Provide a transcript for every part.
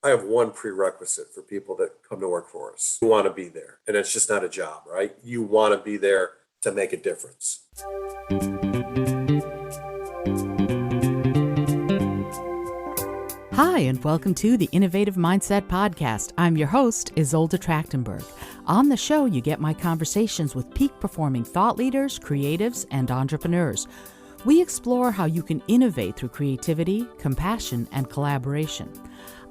I have one prerequisite for people that come to work for us. You want to be there, and it's just not a job, right? You want to be there to make a difference. Hi, and welcome to the Innovative Mindset Podcast. I'm your host, Isolde Trachtenberg. On the show, you get my conversations with peak-performing thought leaders, creatives, and entrepreneurs. We explore how you can innovate through creativity, compassion, and collaboration.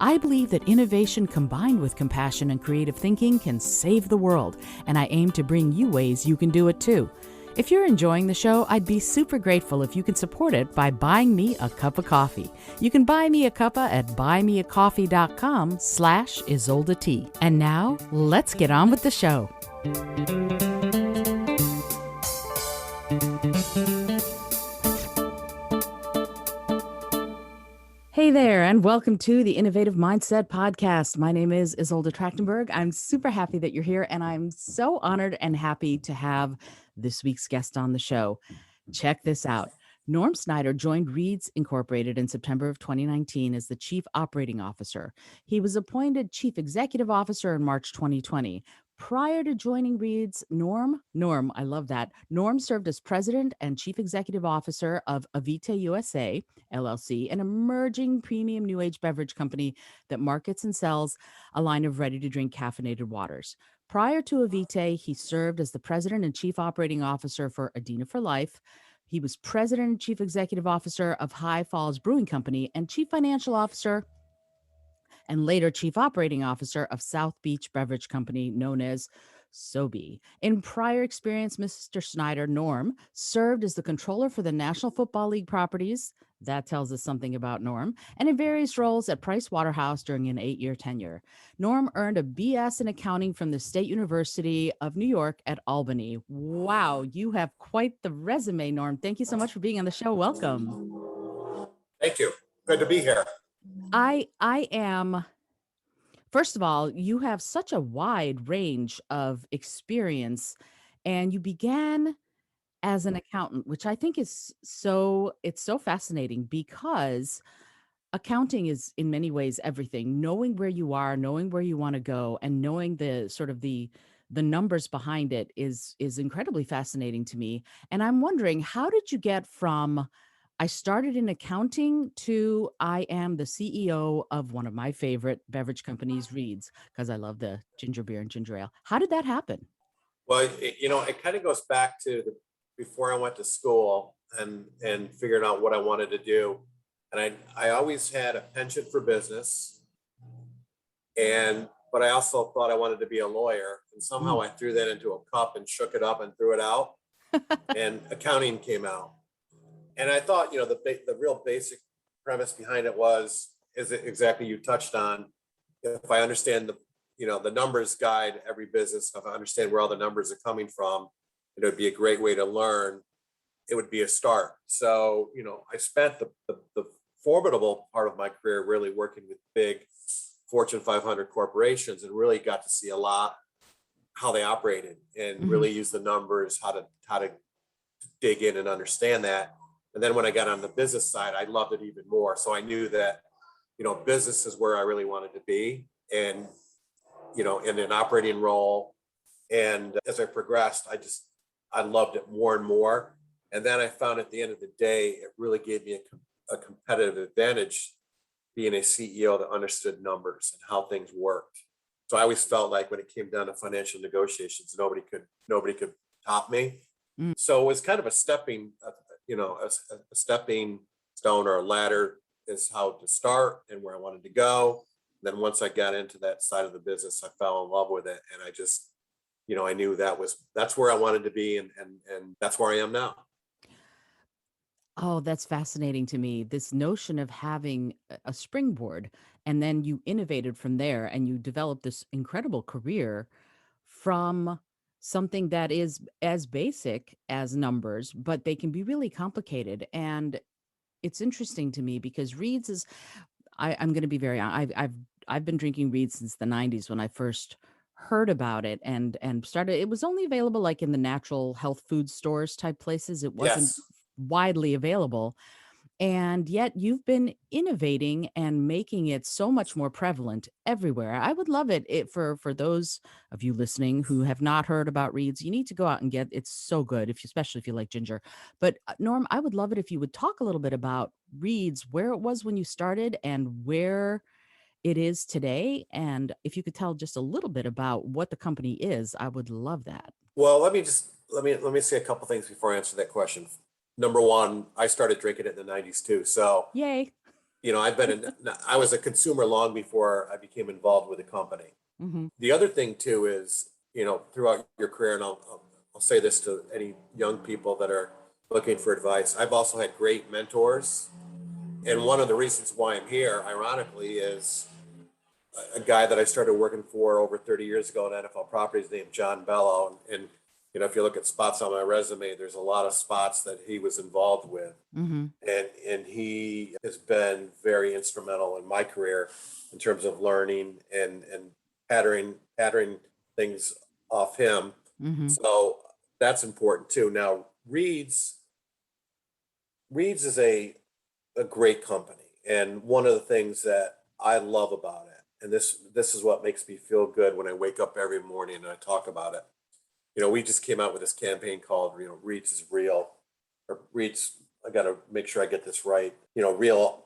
I believe that innovation combined with compassion and creative thinking can save the world, and I aim to bring you ways you can do it too. If you're enjoying the show, I'd be super grateful if you can support it by buying me a cup of coffee. You can buy me a cuppa at buymeacoffee.com/Isolde T. And now, let's get on with the show. Hey there, and welcome to the Innovative Mindset Podcast. My name is Isolde Trachtenberg. I'm super happy that you're here, and I'm so honored and happy to have this week's guest on the show. Check this out. Norm Snyder joined Reed's Incorporated in September of 2019 as the Chief Operating Officer. He was appointed Chief Executive Officer in March 2020. Prior to joining Reed's, Norm, I love that. Norm served as President and Chief Executive Officer of Avite USA, LLC, an emerging premium new age beverage company that markets and sells a line of ready-to-drink caffeinated waters. Prior to Avite, he served as the President and Chief Operating Officer for Adina for Life. He was President and Chief Executive Officer of High Falls Brewing Company and Chief Financial Officer and later Chief Operating Officer of South Beach Beverage Company, known as SoBe. In prior experience, Mr. Snyder, Norm, served as the controller for the National Football League properties. That tells us something about Norm, and in various roles at Price Waterhouse during an 8-year tenure. Norm earned a BS in accounting from the State University of New York at Albany. Wow, you have quite the resume, Norm. Thank you so much for being on the show. Welcome. Thank you. Good to be here. I am, first of all, you have such a wide range of experience, and you began as an accountant, which I think is it's so fascinating because accounting is in many ways everything. Knowing where you are, knowing where you want to go, and knowing the sort of the numbers behind it is incredibly fascinating to me. And I'm wondering, how did you get from I started in accounting to I am the CEO of one of my favorite beverage companies, Reed's, because I love the ginger beer and ginger ale. How did that happen? Well, it kind of goes back to before I went to school and figured out what I wanted to do. And I always had a penchant for business, but I also thought I wanted to be a lawyer. And somehow I threw that into a cup and shook it up and threw it out, and accounting came out. And I thought, the real basic premise behind it is exactly you touched on. If I understand the numbers guide every business, if I understand where all the numbers are coming from, it would be a great way to learn. It would be a start. So, I spent the formidable part of my career really working with big Fortune 500 corporations and really got to see a lot how they operated and really use the numbers, how to dig in and understand that. And then when I got on the business side, I loved it even more. So I knew that, business is where I really wanted to be, and, in an operating role. And as I progressed, I loved it more and more. And then I found at the end of the day, it really gave me a competitive advantage being a CEO that understood numbers and how things worked. So I always felt like when it came down to financial negotiations, nobody could top me. So it was kind of a stepping stone or a ladder is how to start and where I wanted to go. Then once I got into that side of the business, I fell in love with it. And I just, I knew that's where I wanted to be. And that's where I am now. Oh, that's fascinating to me. This notion of having a springboard, and then you innovated from there and you developed this incredible career from something that is as basic as numbers, but they can be really complicated. And it's interesting to me because Reed's is, I'm going to be very honest. I've been drinking Reed's since the 90s when I first heard about it and started. It was only available like in the natural health food stores type places. It wasn't Yes. widely available. And yet you've been innovating and making it so much more prevalent everywhere. I would love it for those of you listening who have not heard about Reeds. You need to go out and get it's so good, if you, especially if you like ginger. But Norm, I would love it if you would talk a little bit about Reeds, where it was when you started and where it is today. And if you could tell just a little bit about what the company is, I would love that. Well, let me say a couple things before I answer that question. Number one, I started drinking it in the 90s too. So, Yay. I was a consumer long before I became involved with the company. Hmm. The other thing too is, throughout your career, and I'll say this to any young people that are looking for advice, I've also had great mentors. And one of the reasons why I'm here, ironically, is a guy that I started working for over 30 years ago at NFL Properties named John Bello. And if you look at spots on my resume, there's a lot of spots that he was involved with. Hmm. And he has been very instrumental in my career in terms of learning and patterning things off him. Hmm. So that's important too. Now, Reed's is a great company. And one of the things that I love about it, and this is what makes me feel good when I wake up every morning and I talk about it. We just came out with this campaign called, Reed's is real, or Reed's, I got to make sure I get this right. Real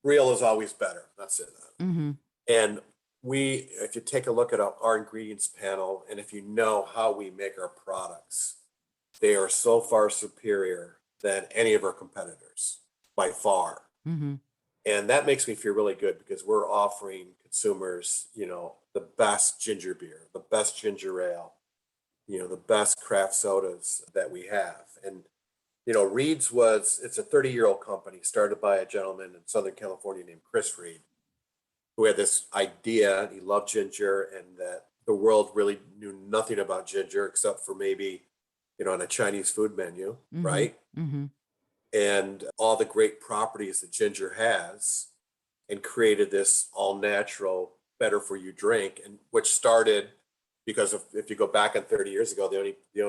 is always better. That's it. Hmm. And if you take a look at our ingredients panel, and if you know how we make our products, they are so far superior than any of our competitors by far. Hmm. And that makes me feel really good because we're offering consumers, the best ginger beer, the best ginger ale, the best craft sodas that we have. And, it's a 30-year-old company started by a gentleman in Southern California named Chris Reed, who had this idea. He loved ginger, and that the world really knew nothing about ginger except for maybe, on a Chinese food menu, Hmm. right? Hmm. And all the great properties that ginger has, and created this all natural, better for you drink, and which started because if you go back on 30 years ago, the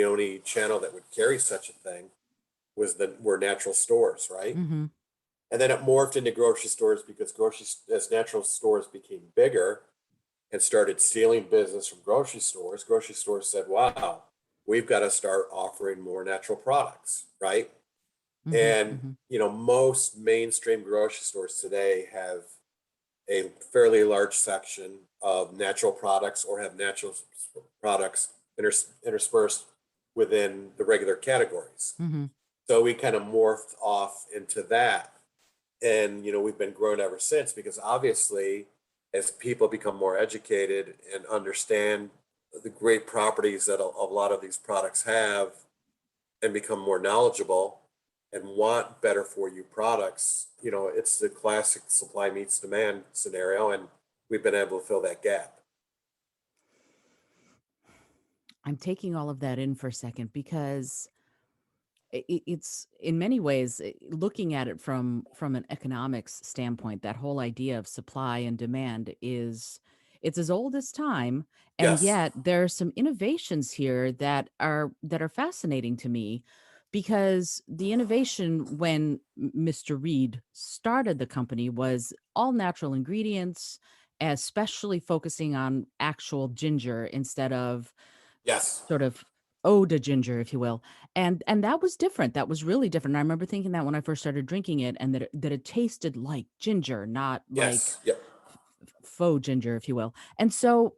only channel that would carry such a thing were natural stores, right? Hmm. And then it morphed into grocery stores because as natural stores became bigger and started stealing business from grocery stores said, wow, we've got to start offering more natural products, right? Hmm. And, Hmm. most mainstream grocery stores today have a fairly large section of natural products or have natural products interspersed within the regular categories. Hmm. So we kind of morphed off into that. And, we've been growing ever since because obviously, as people become more educated and understand the great properties that a lot of these products have and become more knowledgeable and want better for you products, it's the classic supply meets demand scenario. And we've been able to fill that gap. I'm taking all of that in for a second because it's in many ways looking at it from an economics standpoint, that whole idea of supply and demand is it's as old as time, and Yes. yet there are some innovations here that are fascinating to me, because the innovation when Mr. Reed started the company was all natural ingredients, especially focusing on actual ginger instead of Yes. sort of ode to ginger, if you will. And that was different. That was really different. And I remember thinking that when I first started drinking it, and that it tasted like ginger, not like Yes. Yep. faux ginger, if you will. And so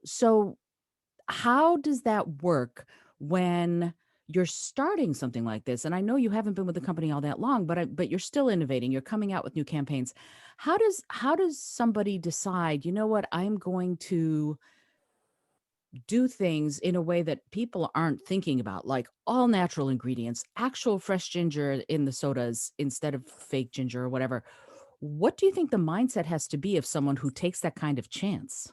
how does that work when you're starting something like this? And I know you haven't been with the company all that long, but you're still innovating. You're coming out with new campaigns. How does somebody decide, you know what, I'm going to do things in a way that people aren't thinking about, like all natural ingredients, actual fresh ginger in the sodas instead of fake ginger or whatever. What do you think the mindset has to be of someone who takes that kind of chance?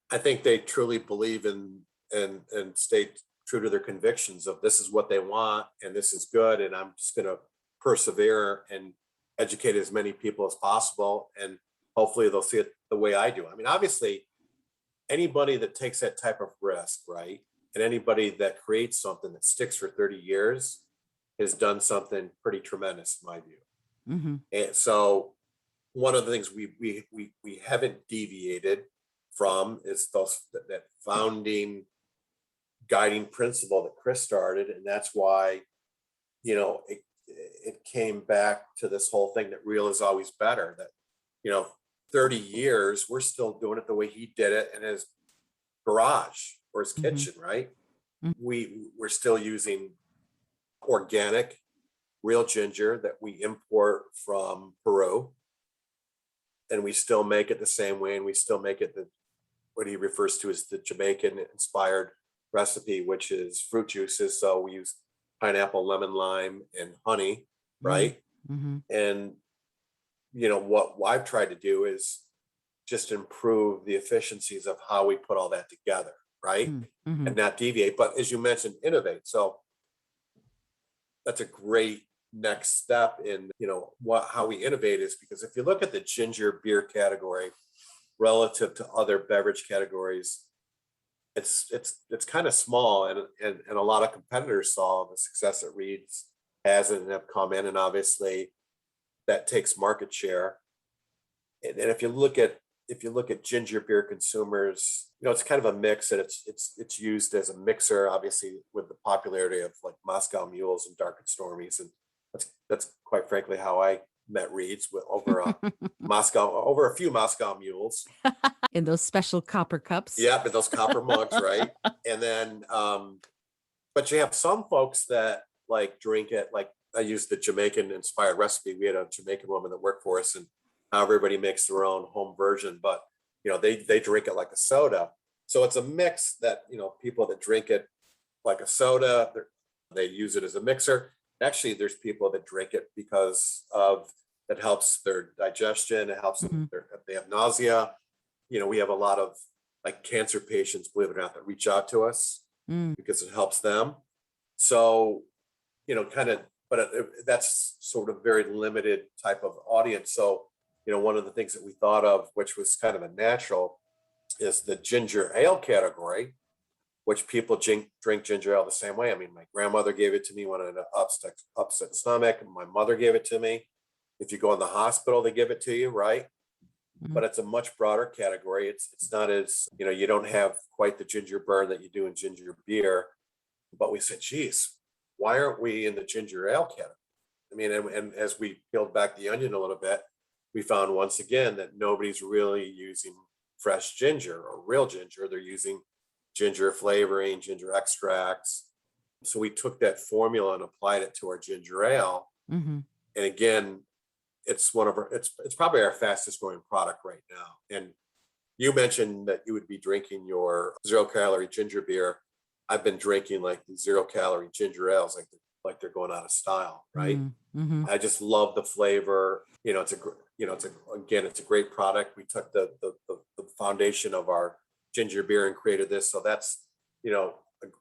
I think they truly believe in and stay true to their convictions of this is what they want and this is good, and I'm just going to persevere and educate as many people as possible, and hopefully they'll see it the way I do. I mean, obviously, anybody that takes that type of risk, right, and anybody that creates something that sticks for 30 years, has done something pretty tremendous in my view. Mm-hmm. And so one of the things we haven't deviated from is that founding guiding principle that Chris started, and that's why it came back to this whole thing that real is always better. That 30 years we're still doing it the way he did it in his garage or his Mm-hmm. kitchen, right? Mhm. We're still using organic real ginger that we import from Peru, and we still make it the same way, and we still make it what he refers to as the Jamaican inspired recipe, which is fruit juices. So we use pineapple, lemon, lime, and honey, right? Mm-hmm. And what I've tried to do is just improve the efficiencies of how we put all that together, right? Mm-hmm. And not deviate. But as you mentioned, innovate. So that's a great next step in how we innovate, is because if you look at the ginger beer category relative to other beverage categories, it's kind of small, and a lot of competitors saw the success that Reed's has and have come in, and obviously that takes market share. And if you look at ginger beer consumers, it's kind of a mix, and it's used as a mixer, obviously, with the popularity of like Moscow Mules and Dark and Stormies, and that's quite frankly how I met Reed's, with over a few Moscow Mules. In those special copper cups. Yeah, but those copper mugs, right? And then, but you have some folks that like drink it. Like I used the Jamaican inspired recipe. We had a Jamaican woman that worked for us, and everybody makes their own home version, but they drink it like a soda. So it's a mix that people that drink it like a soda, they use it as a mixer. Actually, there's people that drink it because of that helps their digestion. It helps them if they have nausea. We have a lot of like cancer patients, believe it or not, that reach out to us because it helps them. So, but that's sort of very limited type of audience. So, one of the things that we thought of, which was kind of a natural, is the ginger ale category, which people drink ginger ale the same way. I mean, my grandmother gave it to me when I had an upset stomach, and my mother gave it to me. If you go in the hospital, they give it to you, right? But it's a much broader category. It's not as, you don't have quite the ginger burn that you do in ginger beer. But we said, geez, why aren't we in the ginger ale category? I mean, and as we peeled back the onion a little bit, we found once again that nobody's really using fresh ginger or real ginger. They're using ginger flavoring, ginger extracts. So we took that formula and applied it to our ginger ale. Mm-hmm. And again, it's probably our fastest growing product right now. And you mentioned that you would be drinking your 0-calorie ginger beer. I've been drinking like the 0-calorie ginger ales, like they're going out of style, right? Mm-hmm. I just love the flavor. It's a great product. We took the foundation of our ginger beer and created this. So that's, a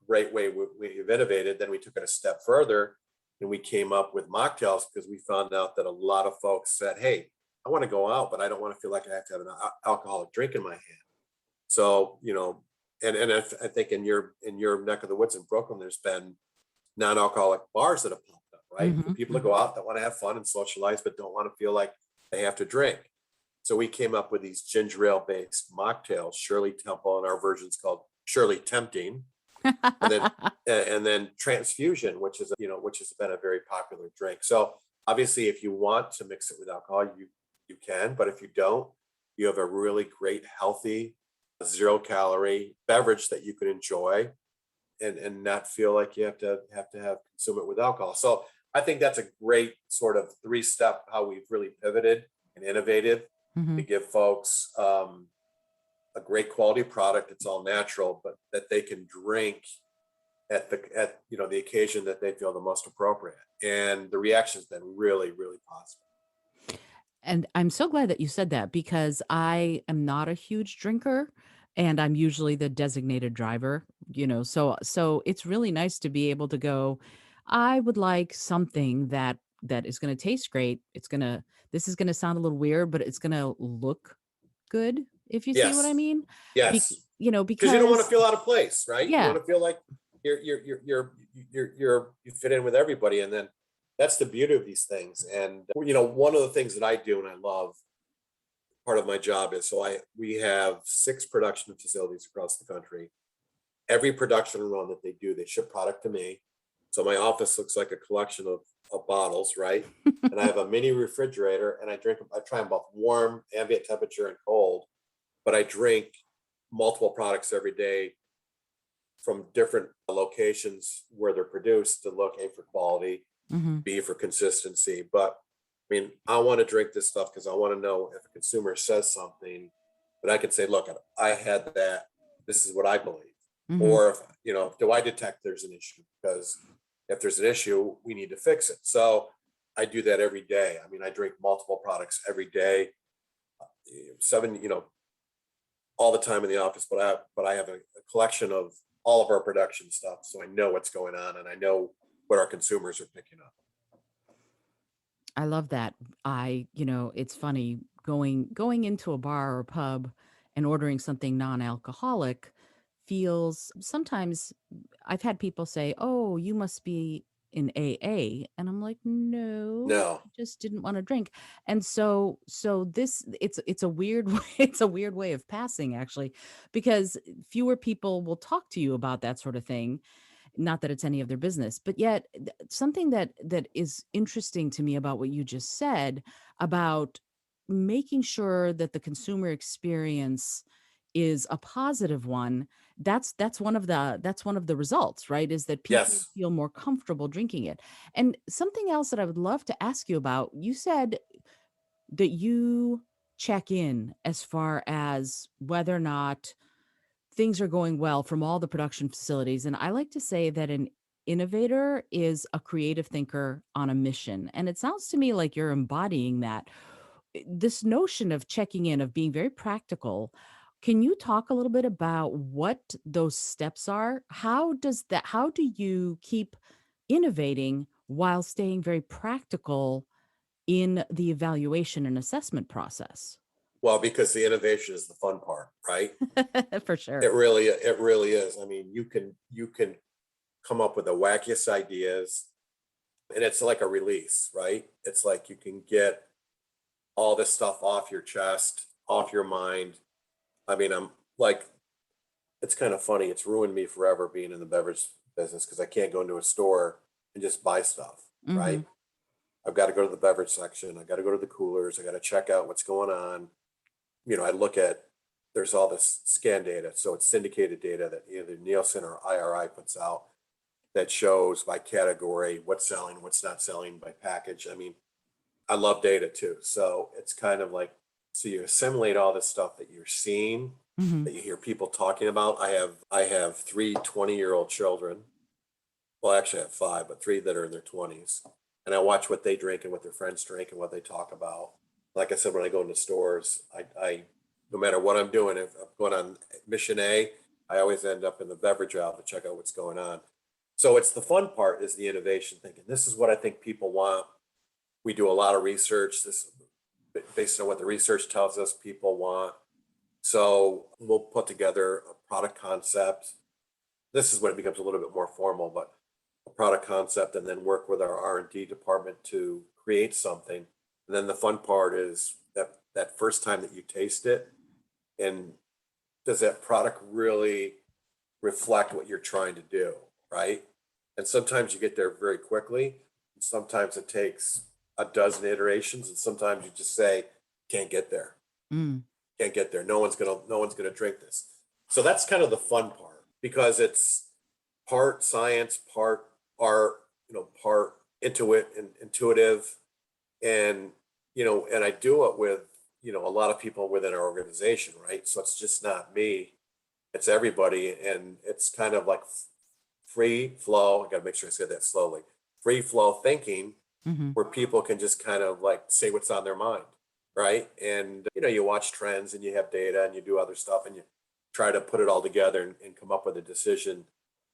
great way we've innovated. Then we took it a step further, and we came up with mocktails because we found out that a lot of folks said, hey, I want to go out, but I don't want to feel like I have to have an alcoholic drink in my hand. So, and I think in your neck of the woods in Brooklyn, there's been non-alcoholic bars that have popped up, right? For people to go out that want to have fun and socialize, but don't want to feel like they have to drink. So we came up with these ginger ale based mocktails, Shirley Temple, and our version's called Shirley Tempting. and then Transfusion, which has been a very popular drink. So obviously, if you want to mix it with alcohol, you can, but if you don't, you have a really great, healthy, 0-calorie beverage that you can enjoy and not feel like you have to consume it with alcohol. So I think that's a great sort of 3-step how we've really pivoted and innovative to give folks a great quality product. It's all natural, but that they can drink at the occasion that they feel the most appropriate. And the reaction's been really, really positive. And I'm so glad that you said that, because I am not a huge drinker, and I'm usually the designated driver, so it's really nice to be able to go, I would like something that is going to taste great. This is going to sound a little weird, but it's going to look good, if you see what I Yes. mean. Yes. Because Because you don't want to feel out of place, right? You yeah, want to feel like you fit in with everybody. And then that's the beauty of these things. And, one of the things that I do and I love, part of my job is, we have 6 production facilities across the country. Every production run that they do, they ship product to me. So my office looks like a collection of bottles, right? And I have a mini refrigerator, and I try them both warm, ambient temperature, and cold. But I drink multiple products every day from different locations where they're produced, to look A, for quality, Mm-hmm. B, for consistency. But I mean, I want to drink this stuff because I want to know if a consumer says something that I can say, look, I had that. This is what I believe. Mm-hmm. Or do I detect there's an issue? Because if there's an issue, we need to fix it. So I do that every day. I mean, I drink multiple products every day, 7, all the time in the office, but I have a collection of all of our production stuff. So I know what's going on, and I know what our consumers are picking up. I love that. It's funny going into a bar or a pub and ordering something non-alcoholic feels sometimes. I've had people say, "Oh, you must be in AA." And I'm like, "No, No. I just didn't want to drink." And so this it's a weird way, it's a weird way of passing actually, because fewer people will talk to you about that sort of thing. Not that it's any of their business, but yet something that is interesting to me about what you just said about making sure that the consumer experience is a positive one. That's one of the results, right? Is that people Yes. feel more comfortable drinking it. And something else that I would love to ask you about, you said that you check in as far as whether or not things are going well from all the production facilities. And I like to say that an innovator is a creative thinker on a mission. And it sounds to me like you're embodying that. This notion of checking in, of being very practical. Can you talk a little bit about what those steps are? How do you keep innovating while staying very practical in the evaluation and assessment process? Well, because the innovation is the fun part, right? For sure. It really is. I mean, you can come up with the wackiest ideas, and it's like a release, right? It's like you can get all this stuff off your chest, off your mind. I mean, I'm like, it's kind of funny. It's ruined me forever being in the beverage business, because I can't go into a store and just buy stuff, Hmm. right? I've got to go to the beverage section. I got to go to the coolers. I got to check out what's going on. I look at, there's all this scan data. So it's syndicated data that either Nielsen or IRI puts out, that shows by category what's selling, what's not selling, by package. I mean, I love data too. So it's kind of like, so you assimilate all this stuff that you're seeing, Hmm. that you hear people talking about. I have 3 20-year-old children. Well, actually I have 5, but 3 that are in their 20s. And I watch what they drink and what their friends drink and what they talk about. Like I said, when I go into stores, I no matter what I'm doing, if I'm going on mission A, I always end up in the beverage aisle to check out what's going on. So it's the fun part, is the innovation thinking. This is what I think people want. We do a lot of research. This, based on what the research tells us people want. So we'll put together a product concept. This is when it becomes a little bit more formal, but a product concept, and then work with our R&D department to create something. And then the fun part is that first time that you taste it, and does that product really reflect what you're trying to do, right? And sometimes you get there very quickly, and sometimes it takes a dozen iterations, and sometimes you just say, can't get there, Mm. can't get there. No one's gonna drink this. So that's kind of the fun part, because it's part science, part art, part intuitive, and and I do it with a lot of people within our organization, right? So it's just not me, it's everybody, and it's kind of like free flow. I got to make sure I said that slowly. Free flow thinking, Hmm. where people can just kind of like say what's on their mind, right? And you watch trends, and you have data, and you do other stuff, and you try to put it all together, and come up with a decision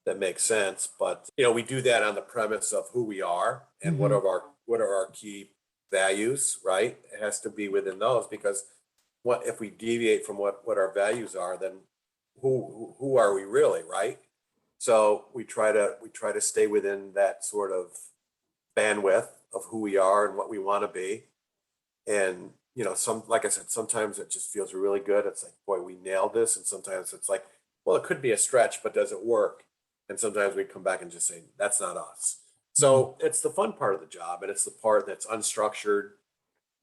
that makes sense. But we do that on the premise of who we are, and what Hmm. are our key values, right? It has to be within those, because what if we deviate from what our values are, then who are we really, right? So we try to stay within that sort of bandwidth of who we are and what we want to be. And like I said, sometimes it just feels really good. It's like, boy, we nailed this. And sometimes it's like, well, it could be a stretch, but does it work? And sometimes we come back and just say, that's not us. Mm. So it's the fun part of the job, and it's the part that's unstructured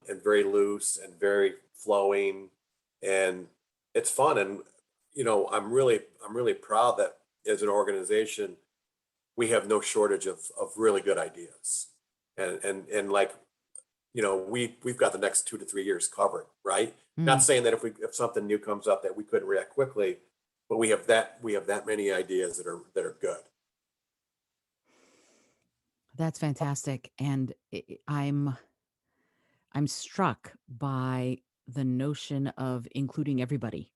and very loose and very flowing, and it's fun. And I'm really proud that as an organization we have no shortage of really good ideas, and like we've got the next 2 to 3 years covered, right? Not Mm. saying that if something new comes up that we couldn't react quickly, but we have that many ideas that are good. That's fantastic. And I'm struck by the notion of including everybody,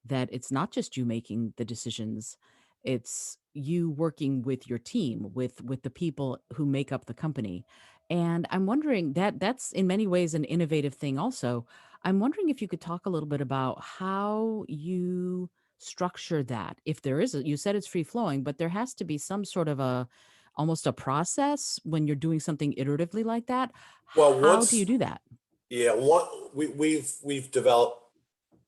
that it's not just you making the decisions, it's you working with your team, with the people who make up the company. And I'm wondering that that's in many ways an innovative thing also. I'm wondering if you could talk a little bit about how you structure that. If there is you said it's free flowing, but there has to be some sort of a almost a process when you're doing something iteratively like that. Well, How do you once do that? yeah, we've developed,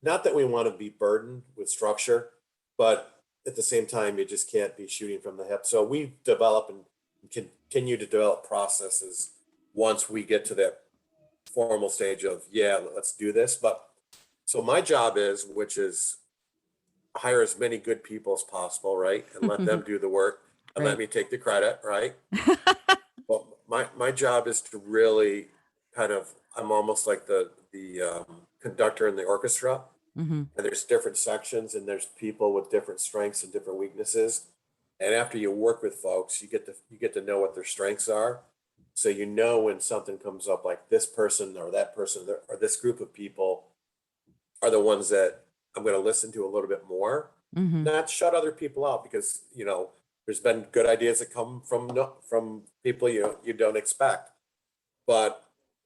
not that we want to be burdened with structure, but at the same time, you just can't be shooting from the hip. So we develop and continue to develop processes once we get to that formal stage of, yeah, let's do this. But so my job is, which is hire as many good people as possible, right? And let them do the work and let Right. me take the credit, right? Well, my job is to really I'm almost like the conductor in the orchestra, Hmm. and there's different sections and there's people with different strengths and different weaknesses. And after you work with folks, you get to know what their strengths are. So when something comes up, like this person or that person or this group of people are the ones that I'm going to listen to a little bit more, Hmm. not shut other people out, because there's been good ideas that come from from people you don't expect. But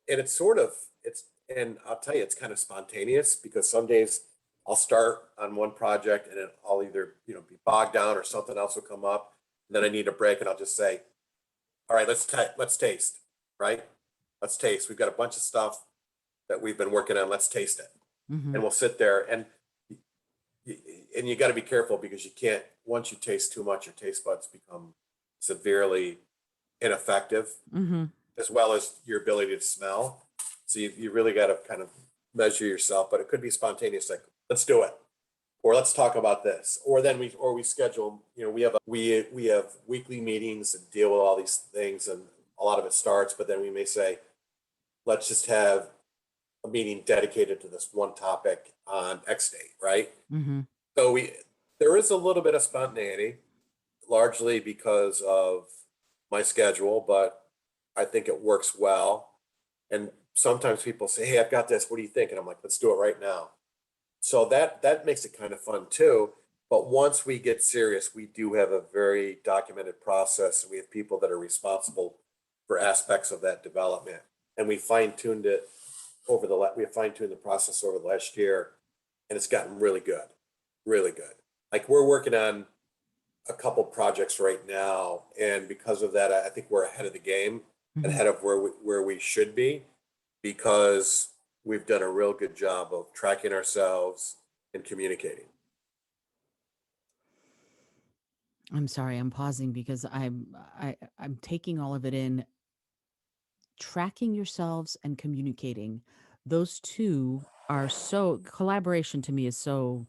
and it's sort of it's and I'll tell you, it's kind of spontaneous, because some days I'll start on one project and then I'll either be bogged down or something else will come up, and then I need a break, and I'll just say, all right, let's taste, right? Let's taste. We've got a bunch of stuff that we've been working on. Let's taste it. Hmm. And we'll sit there, and you got to be careful, because you can't, once you taste too much, your taste buds become severely ineffective, Hmm. as well as your ability to smell. So you really got to kind of measure yourself, but it could be spontaneous, like, let's do it, or let's talk about this, or then we schedule, we have weekly meetings that deal with all these things, and a lot of it starts, but then we may say, let's just have a meeting dedicated to this one topic on X date, right? Hmm. So there is a little bit of spontaneity, largely because of my schedule, but I think it works well. And sometimes people say, "Hey, I've got this. What do you think?" And I'm like, "Let's do it right now." So that makes it kind of fun too. But once we get serious, we do have a very documented process, and we have people that are responsible for aspects of that development. And we have fine-tuned the process over the last year, and it's gotten really good, really good. Like, we're working on a couple projects right now, and because of that, I think we're ahead of the game and Hmm. ahead of where we should be, because we've done a real good job of tracking ourselves and communicating. I'm sorry, I'm pausing because I'm taking all of it in. Tracking yourselves and communicating, those two are so collaboration to me is so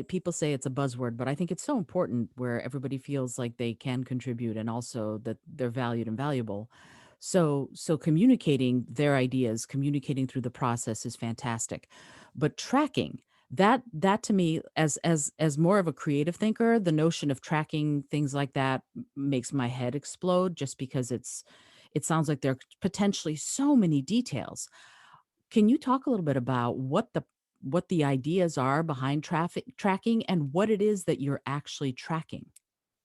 people say it's a buzzword, but I think it's so important where everybody feels like they can contribute and also that they're valued and valuable. So communicating their ideas, communicating through the process is fantastic. But tracking, that to me, as more of a creative thinker, the notion of tracking things like that makes my head explode, just because it sounds like there are potentially so many details. Can you talk a little bit about what the ideas are behind traffic tracking and what it is that you're actually tracking?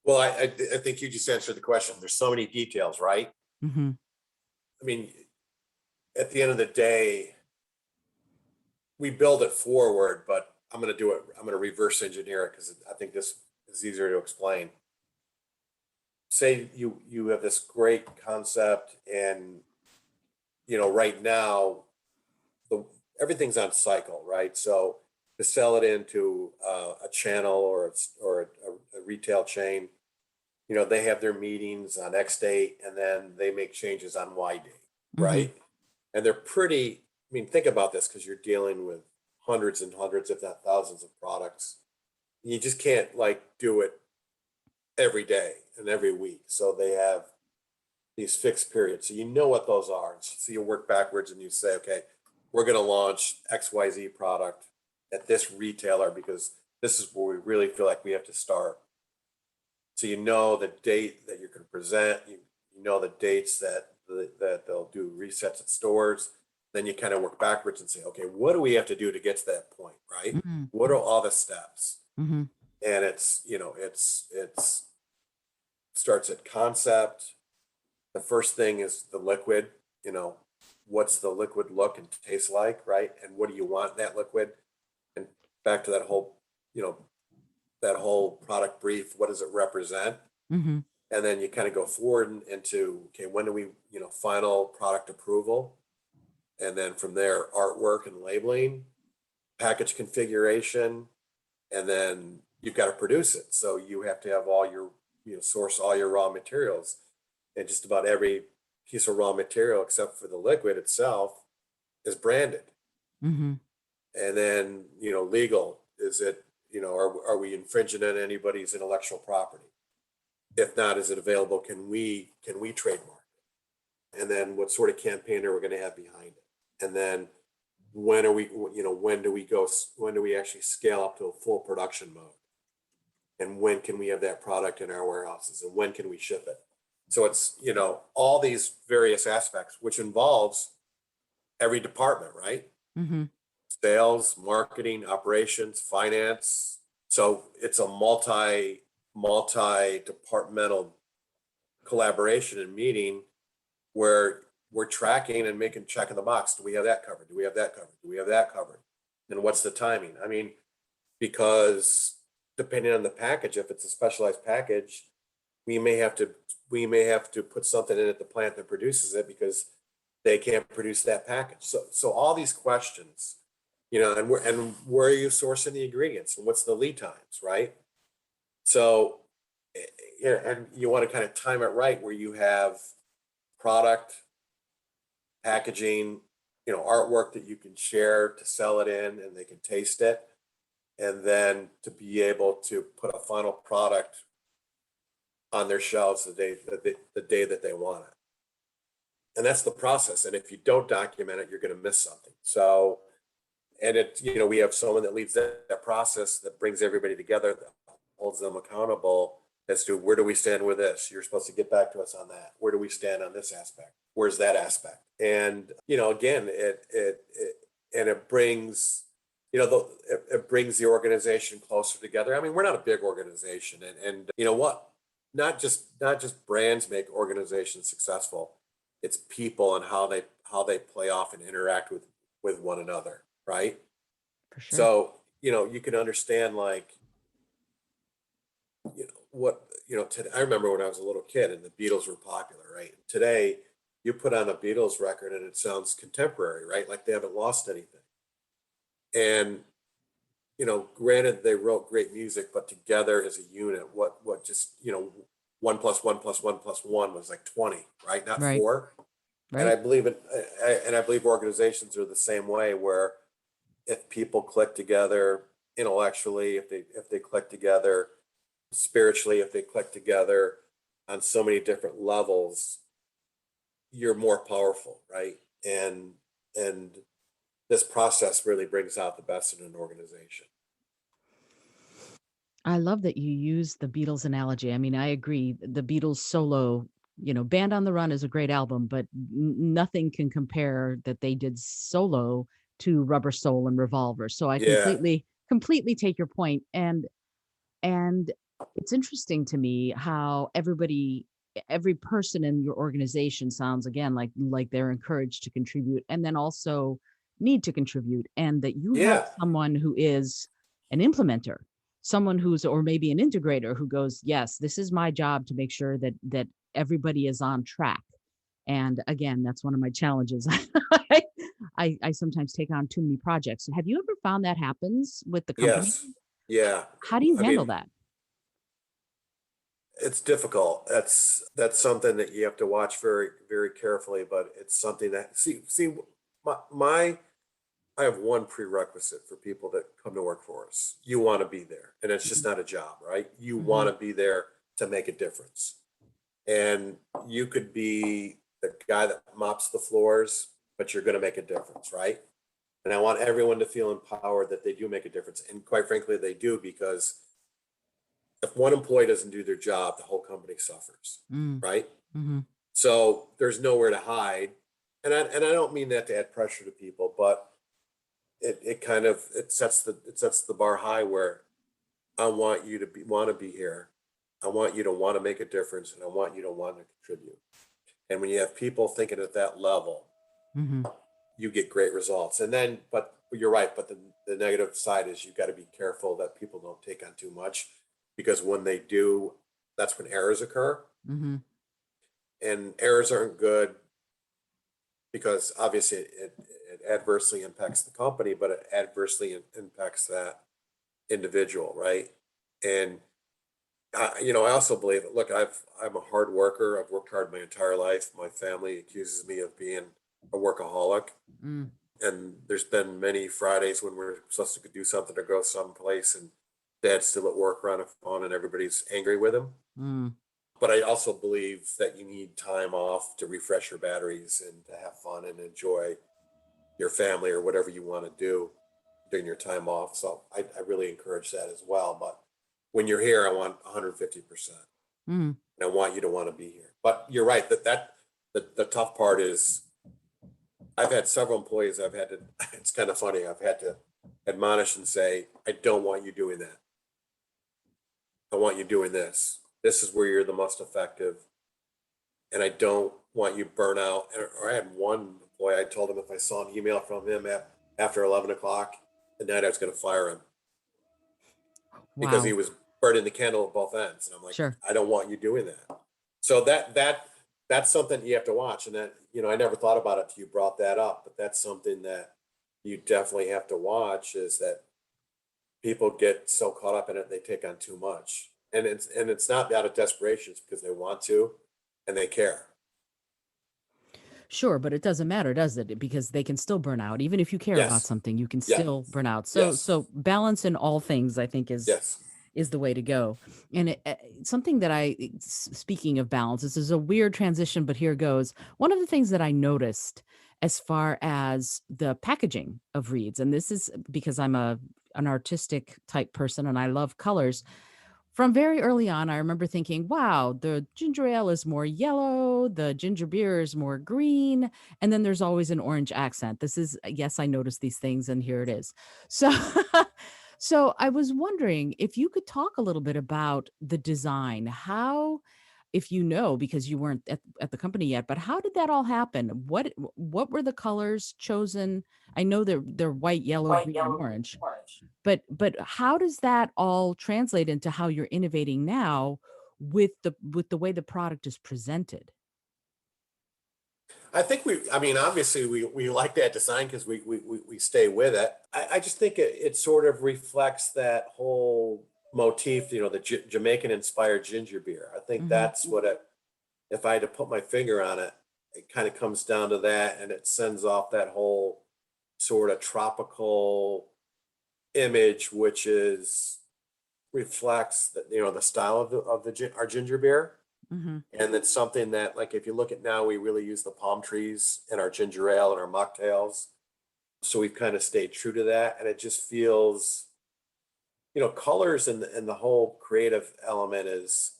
Well, I think you just answered the question. There's so many details, right? Hmm. I mean, at the end of the day, we build it forward, but I'm going to reverse engineer it, because I think this is easier to explain. Say you have this great concept, and right now the everything's on cycle, right? So to sell it into a channel or a retail chain, they have their meetings on X date, and then they make changes on Y date, Mm-hmm. right? And they're pretty. I mean, think about this, because you're dealing with hundreds and hundreds, if not thousands, of products. You just can't like do it every day and every week. So they have these fixed periods. So you know what those are. So you work backwards and you say, okay, we're going to launch XYZ product at this retailer because this is where we really feel like we have to start. So you know the date that you're going to present. You know the dates that they'll do resets at stores. Then you kind of work backwards and say, okay, what do we have to do to get to that point, right? Mm-hmm. What are all the steps? Mm-hmm. And it's starts at concept. The first thing is the liquid. What's the liquid look and taste like, right? And what do you want in that liquid? And back to you know, that whole product brief. What does it represent? Mm-hmm. And then you kind of go forward into, okay, when do we, final product approval? And then from there, artwork and labeling, package configuration, and then you've got to produce it. So you have to have all your, source all your raw materials, and just about every piece of raw material except for the liquid itself is branded. Mm-hmm. And then, legal, is it, are we infringing on anybody's intellectual property? If not, is it available? Can we trademark it? And then what sort of campaign are we going to have behind it? And then when do we actually scale up to a full production mode? And when can we have that product in our warehouses? And when can we ship it? So it's, all these various aspects, which involves every department, right? Mm-hmm. Sales, marketing, operations, finance. So it's a multi-departmental collaboration and meeting where we're tracking and checking the box. Do we have that covered? Do we have that covered? Do we have that covered? And what's the timing? I mean, because depending on the package, if it's a specialized package, we may have to put something in at the plant that produces it because they can't produce that package. So all these questions, and where are you sourcing the ingredients, and what's the lead times, right? So, and you want to kind of time it right where you have product, packaging, artwork that you can share to sell it in and they can taste it. And then to be able to put a final product on their shelves the day that they want it. And that's the process. And if you don't document it, you're going to miss something. So, and we have someone that leads that process, that brings everybody together, that holds them accountable as to where do we stand with this? You're supposed to get back to us on that. Where do we stand on this aspect? Where's that aspect? And, again, it brings, it brings the organization closer together. I mean, we're not a big organization, and you know what? Not just brands make organizations successful. It's people and how they play off and interact with one another, right? For sure. So, you can understand, like, today, I remember when I was a little kid and the Beatles were popular, right? Today, you put on a Beatles record and it sounds contemporary, right? Like they haven't lost anything. And, granted, they wrote great music, but together as a unit, what just, 1+1+1+1 was like 20, right? Not Right. 4. Right. And I believe organizations are the same way, where if people click together intellectually, if they click together spiritually, if they click together on so many different levels, you're more powerful, right? And this process really brings out the best in an organization. I love that you use the Beatles analogy. I mean, I agree. The Beatles solo, Band on the Run is a great album, but nothing can compare that they did solo to Rubber Soul and Revolver. So I Yeah. completely take your point. And it's interesting to me how every person in your organization sounds, again, like they're encouraged to contribute, and then also need to contribute, and that you have Yeah. someone who is an implementer. someone who's, or maybe an integrator who goes, yes, this is my job to make sure that everybody is on track. And again, that's one of my challenges. I sometimes take on too many projects. Have you ever found that happens with the company? Yes. Yeah. How do you I handle mean, that? it's difficult. That's something that you have to watch very, very carefully, but it's something that see my I have one prerequisite for people that come to work for us. You want to be there, and it's just not a job, right? You Mm-hmm. want to be there to make a difference. And you could be the guy that mops the floors, but you're going to make a difference, right? And I want everyone to feel empowered that they do make a difference. And quite frankly, they do, because if one employee doesn't do their job, the whole company suffers, right? Mm-hmm. So there's nowhere to hide. And I don't mean that to add pressure to people, but it kind of it sets the bar high, where I want you to want to be here. I want you to want to make a difference, and I want you to want to contribute. And when you have people thinking at that level, Mm-hmm. you get great results. And then, but you're right. But the negative side is, you got to be careful that people don't take on too much, because when they do, that's when errors occur. Mm-hmm. And errors aren't good, because obviously it adversely impacts the company, but it adversely impacts that individual, right? And I also believe, look, I'm a hard worker. I've worked hard my entire life. My family accuses me of being a workaholic. Mm. And there's been many Fridays when we're supposed to do something or go someplace, and dad's still at work around a phone, and everybody's angry with him. Mm. But I also believe that you need time off to refresh your batteries and to have fun and enjoy your family or whatever you want to do during your time off. So I really encourage that as well. But when you're here, I want 150%. Mm. And I want you to want to be here. But you're right, the tough part is, I've had several employees I've had to, it's kind of funny, I've had to admonish and say, I don't want you doing that. I want you doing this. This is where you're the most effective. And I don't want you burn out. Or I had one employee, I told him if I saw an email from him after 11 o'clock at night, I was going to fire him, because he Wow. was burning the candle at both ends. And I'm like, Sure. I don't want you doing that. So that's something you have to watch. And that, I never thought about it till you brought that up, but that's something that you definitely have to watch, is that people get so caught up in it, they take on too much. And it's not out of desperation, it's because they want to and they care. Sure, but it doesn't matter, does it? Because they can still burn out. Even if you care about Yes. something, you can Yeah. still burn out. So Yes. so balance in all things, I think, Yes. is the way to go. And something that speaking of balance, this is a weird transition, but here goes. One of the things that I noticed as far as the packaging of reads, and this is because I'm an artistic type person and I love colors. From very early on, I remember thinking, wow, the ginger ale is more yellow, the ginger beer is more green, and then there's always an orange accent. This is, yes, I noticed these things, and here it is. So, so I was wondering if you could talk a little bit about the design. How, if you know, because you weren't at the company yet, but how did that all happen? What were the colors chosen? I know they're white, yellow, green, and orange. But how does that all translate into how you're innovating now with the way the product is presented? I think I mean, obviously we like that design because we stay with it. I just think it sort of reflects that whole motif, the Jamaican inspired ginger beer. I think Mhm. that's what if I had to put my finger on it, it kind of comes down to that, and it sends off that whole sort of tropical image, which is reflects the style of our ginger beer. Mhm. And it's something that, like, if you look at now, we really use the palm trees in our ginger ale and our mocktails. So we've kind of stayed true to that. And it just feels, colors and the whole creative element is,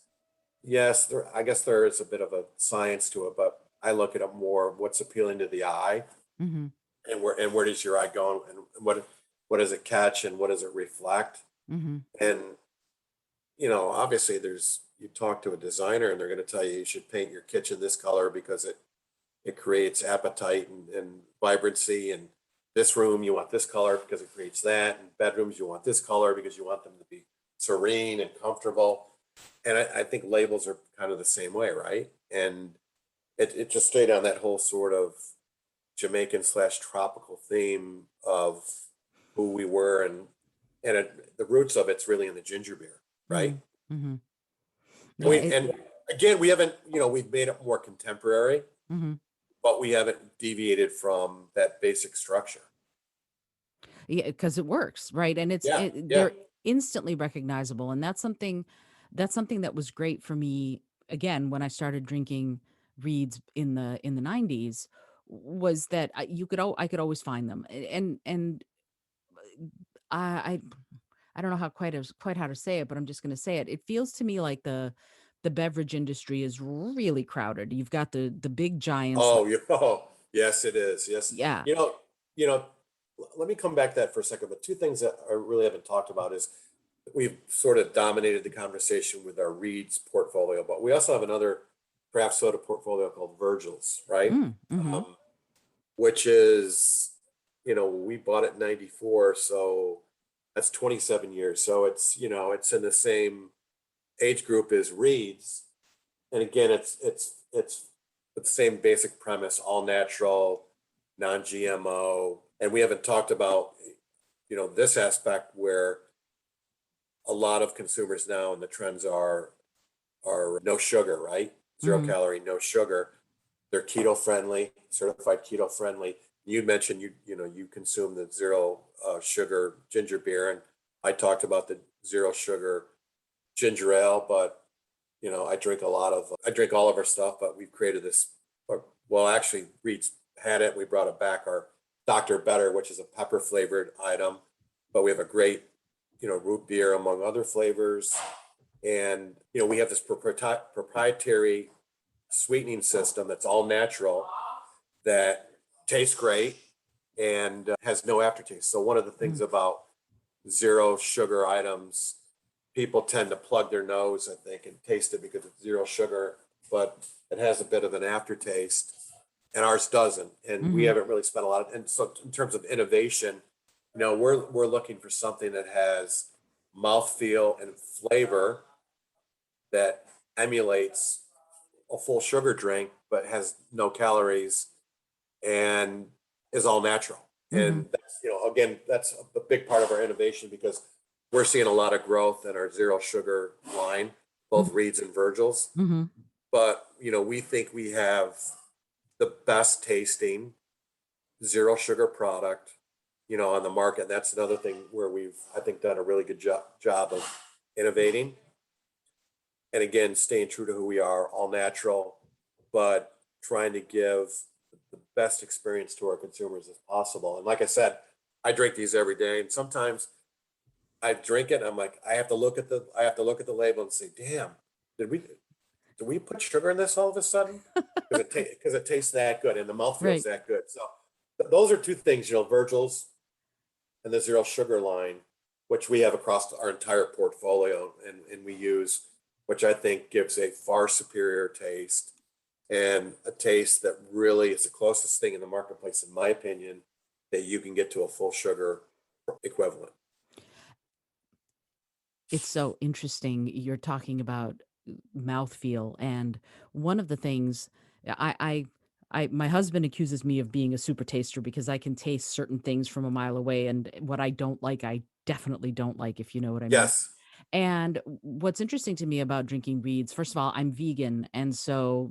yes, I guess there is a bit of a science to it, but I look at it more of what's appealing to the eye, Mhm. and where does your eye go, and what does it catch, and what does it reflect? Mhm. And obviously you talk to a designer and they're going to tell you should paint your kitchen this color because it creates appetite and vibrancy. And this room, you want this color because it creates that. And bedrooms, you want this color because you want them to be serene and comfortable. And I think labels are kind of the same way, right? And it just stayed on that whole sort of Jamaican slash tropical theme of who we were, the roots of it's really in the ginger beer, right? Mm-hmm. Mm-hmm. And Yeah. and again, we haven't, we've made it more contemporary, Mm-hmm. but we haven't deviated from that basic structure. Yeah, because it works, right? And Yeah, yeah. they're instantly recognizable, and that's something that was great for me again when I started drinking reeds in the 90s, was that I could always find them. And I I don't know how quite how to say it, but I'm just going to say it. It feels to me like the beverage industry is really crowded. You've got the big giants. Oh, oh, yes, it is. Yes. Yeah. You know, you know, let me come back to that for a second. But two things that I really haven't talked about is we've sort of dominated the conversation with our Reed's portfolio, but we also have another craft soda portfolio called Virgil's, right? Mm-hmm. Which is, we bought it in 94, so that's 27 years. So it's in the same age group as Reed's. And again, it's the same basic premise, all natural, non-GMO. And we haven't talked about, this aspect where a lot of consumers now and the trends are no sugar, right? Zero Mm-hmm. calorie, no sugar. They're keto friendly, certified keto friendly. You mentioned you consume the zero sugar ginger beer, and I talked about the zero sugar ginger ale, but I drink all of our stuff, but we've created this. Well, actually, Reed's had it. We brought it back. Our Dr. Better, which is a pepper flavored item, but we have a great, root beer among other flavors, and we have this proprietary sweetening system that's all natural that tastes great and has no aftertaste. So one of the things about zero sugar items, people tend to plug their nose, I think, and taste it because it's zero sugar, but it has a bit of an aftertaste, and ours doesn't. And we Mm-hmm. haven't really spent a lot of. And so, in terms of innovation, we're looking for something that has mouthfeel and flavor that emulates a full sugar drink, but has no calories and is all natural. Mm-hmm. And that's, again, that's a big part of our innovation because we're seeing a lot of growth in our zero sugar line, both Reed's and Virgil's. Mm-hmm. But, we think we have the best tasting zero sugar product, on the market. And that's another thing where we've, I think, done a really good job of innovating. And again, staying true to who we are, all natural, but trying to give the best experience to our consumers as possible. And like I said, I drink these every day, and sometimes I drink it and I'm like, I have to look at the label and say, damn, did we put sugar in this all of a sudden? Because it tastes that good and the mouth feels Right. that good. So those are two things, Virgil's and the zero sugar line, which we have across our entire portfolio, and we use, which I think gives a far superior taste and a taste that really is the closest thing in the marketplace, in my opinion, that you can get to a full sugar equivalent. It's so interesting. You're talking about mouthfeel, and one of the things my husband accuses me of being a super taster because I can taste certain things from a mile away, and what I don't like, I definitely don't like, if you know what I mean. Yes. And what's interesting to me about drinking reeds, first of all, I'm vegan. And so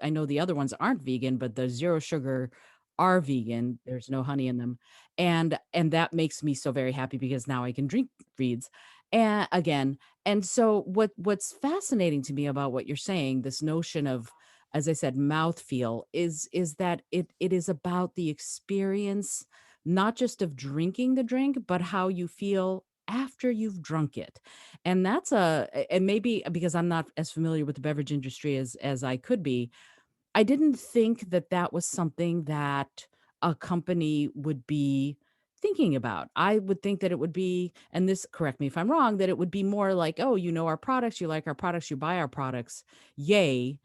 I know the other ones aren't vegan, but the zero sugar are vegan. There's no honey in them. And that makes me so very happy because now I can drink reeds. And again, and so what's fascinating to me about what you're saying, this notion of, as I said, mouthfeel is that it is about the experience, not just of drinking the drink, but how you feel after you've drunk it. And and maybe because I'm not as familiar with the beverage industry as I could be, I didn't think that that was something that a company would be thinking about. I would think that it would be, and this, correct me if I'm wrong, that it would be more like, oh, you know our products, you like our products, you buy our products, yay.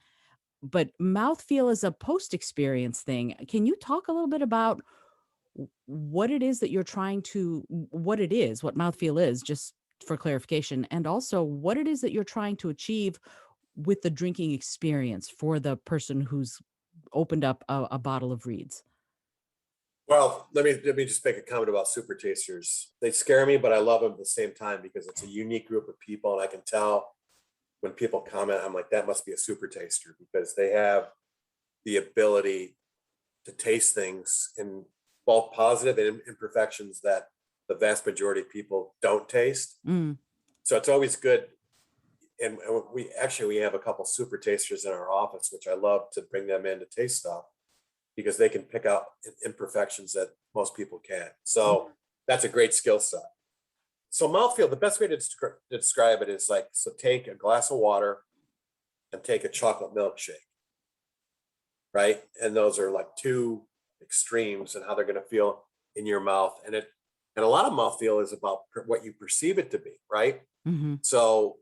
But mouthfeel is a post experience thing. Can you talk a little bit about what it is that you're trying to, what it is, what mouthfeel is, just for clarification, and also what it is that you're trying to achieve with the drinking experience for the person who's opened up a bottle of Reeds. Well, let me just make a comment about super tasters. They scare me, but I love them at the same time because it's a unique group of people, and I can tell when people comment, I'm like, that must be a super taster because they have the ability to taste things in both positive and imperfections that the vast majority of people don't taste. So it's always good. And we have a couple super tasters in our office, which I love to bring them in to taste stuff because they can pick out imperfections that most people can't. So that's a great skill set. So mouthfeel, the best way to describe it is like, so take a glass of water and take a chocolate milkshake, right? And those are like two extremes and how they're going to feel in your mouth. And a lot of mouthfeel is about what you perceive it to be, right? So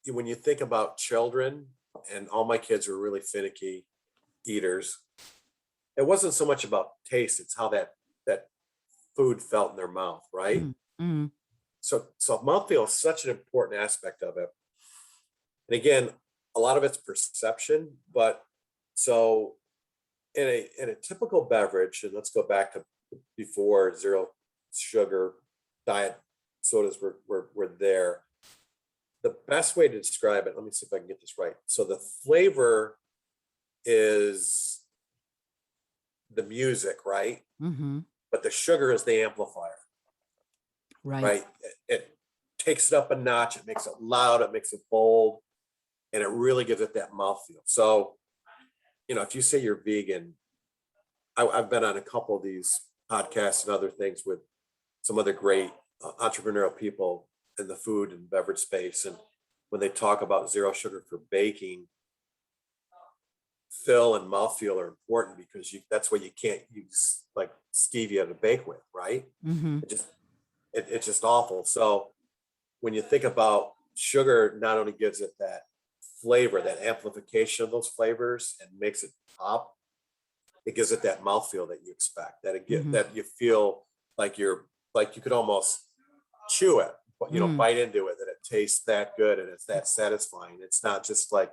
when you think about children, and all my kids were really finicky eaters, it wasn't so much about taste, it's how that food felt in their mouth, right? So mouthfeel is such an important aspect of it. And again, a lot of it's perception, but so in a typical beverage, and let's go back to before zero sugar diet sodas were there. The best way to describe it, let me see if I can get this right. So the flavor is the music, right? But the sugar is the amplifier, right? It takes it up a notch. It makes it loud. It makes it bold, and it really gives it that mouthfeel. So, if you say you're vegan, I've been on a couple of these podcasts and other things with some other great entrepreneurial people in the food and beverage space, and when they talk about zero sugar for baking, fill and mouthfeel are important because that's what you can't use like stevia to bake with, right? It's just awful. So when you think about sugar, not only gives it that flavor, that amplification of those flavors and makes it pop, it gives it that mouthfeel that you expect, that you feel like you could almost chew it, but bite into it, that it tastes that good and it's that satisfying. It's not just like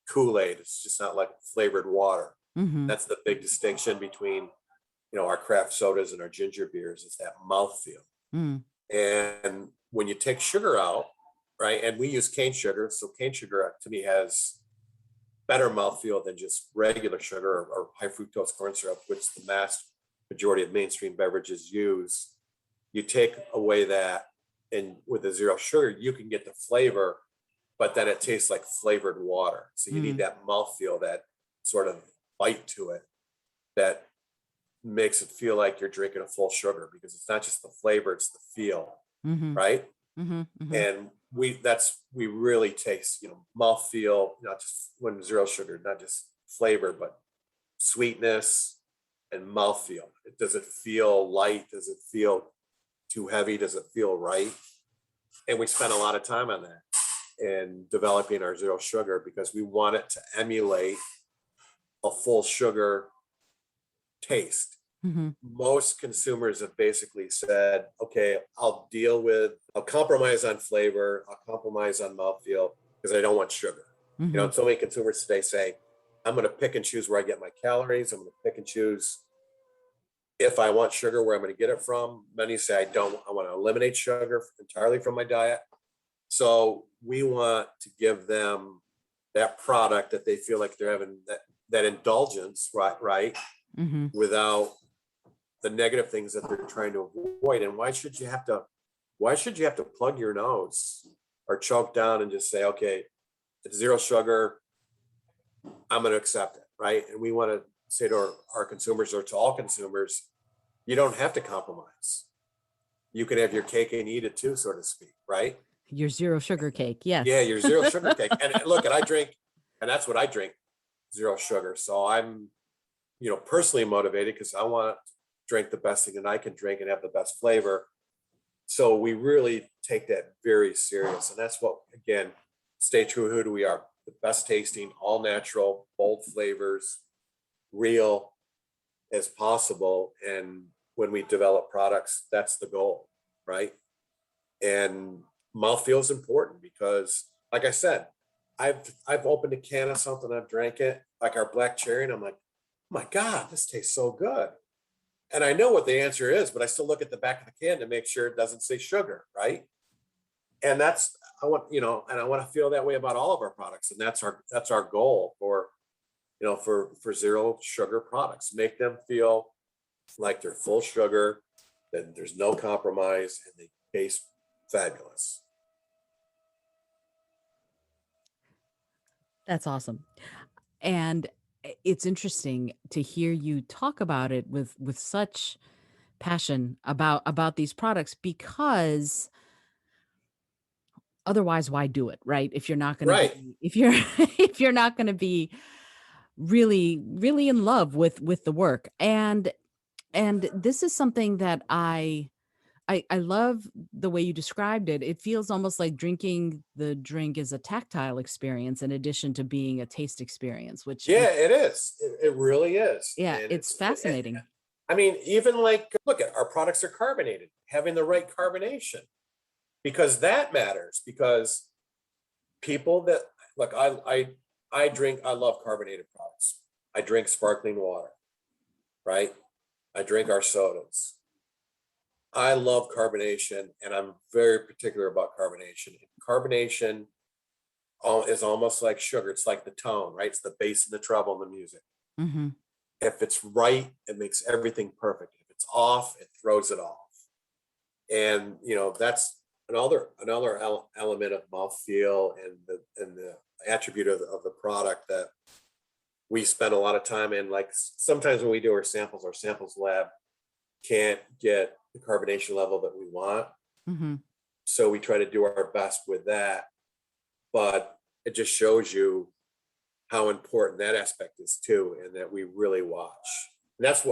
Kool-Aid. It's just not like flavored water. That's the big distinction between, our craft sodas and our ginger beers, is that mouthfeel. And when you take sugar out, right, and we use cane sugar, so cane sugar to me has better mouthfeel than just regular sugar or high fructose corn syrup, which the vast majority of mainstream beverages use. You take away that, and with the zero sugar, you can get the flavor, but then it tastes like flavored water. So you need that mouthfeel, that sort of bite to it that makes it feel like you're drinking a full sugar, because it's not just the flavor, it's the feel, right? And we really taste, mouthfeel, not just when zero sugar, not just flavor, but sweetness and mouthfeel. Does it feel light? Does it feel too heavy? Does it feel right? And we spend a lot of time on that in developing our zero sugar because we want it to emulate a full sugar taste. Most consumers have basically said, okay, I'll compromise on flavor, I'll compromise on mouthfeel because I don't want sugar. So many consumers today say, I'm going to pick and choose where I get my calories. I'm going to pick and choose if I want sugar, where I'm going to get it from. Many say, I want to eliminate sugar entirely from my diet. So we want to give them that product that they feel like they're having that indulgence, right? Without the negative things that they're trying to avoid. And why should you have to plug your nose or choke down and just say, okay, it's zero sugar, I'm going to accept it, right? And we want to say to our consumers, or to all consumers, you don't have to compromise. You can have your cake and eat it too, so to speak, right? Your zero sugar cake, yes. Yeah, your zero sugar cake. And look, and I drink, and that's what I drink, zero sugar. So I'm, personally motivated because I want to drink the best thing that I can drink and have the best flavor. So we really take that very serious. And that's what, again, stay true who do we are. The best tasting, all natural, bold flavors, real as possible. And when we develop products, that's the goal, right? And mouthfeel is important because, like I said, I've opened a can of something, I've drank it, like our black cherry, and I'm like, oh my God, this tastes so good. And I know what the answer is, but I still look at the back of the can to make sure it doesn't say sugar, right? And that's I want, and I want to feel that way about all of our products. And that's our goal for zero sugar products. Make them feel like they're full sugar, that there's no compromise, and they taste fabulous. That's awesome. And it's interesting to hear you talk about it with such passion about these products, because otherwise why do it, right? If you're not going to Right. be if you're if you're not going to be really in love with the work. And this is something that I love the way you described it. It feels almost like drinking the drink is a tactile experience in addition to being a taste experience, which Yeah, it is. It really is. yeah, And it's fascinating. I mean, even like, look at our products are carbonated, having the right carbonation, because that matters. Because people that look, I love carbonated products. I drink sparkling water, right? I drink our sodas. I love carbonation, and I'm very particular about carbonation. Carbonation is almost like sugar. It's like the tone, right? It's the bass and the treble in the music. Hmm. If it's right, it makes everything perfect. If it's off, it throws it off. And that's another element of mouthfeel and the attribute of the product that we spend a lot of time in. Like sometimes when we do our samples lab can't get the carbonation level that we want. Hmm. So we try to do our best with that. But it just shows you how important that aspect is too, and that we really watch. And that's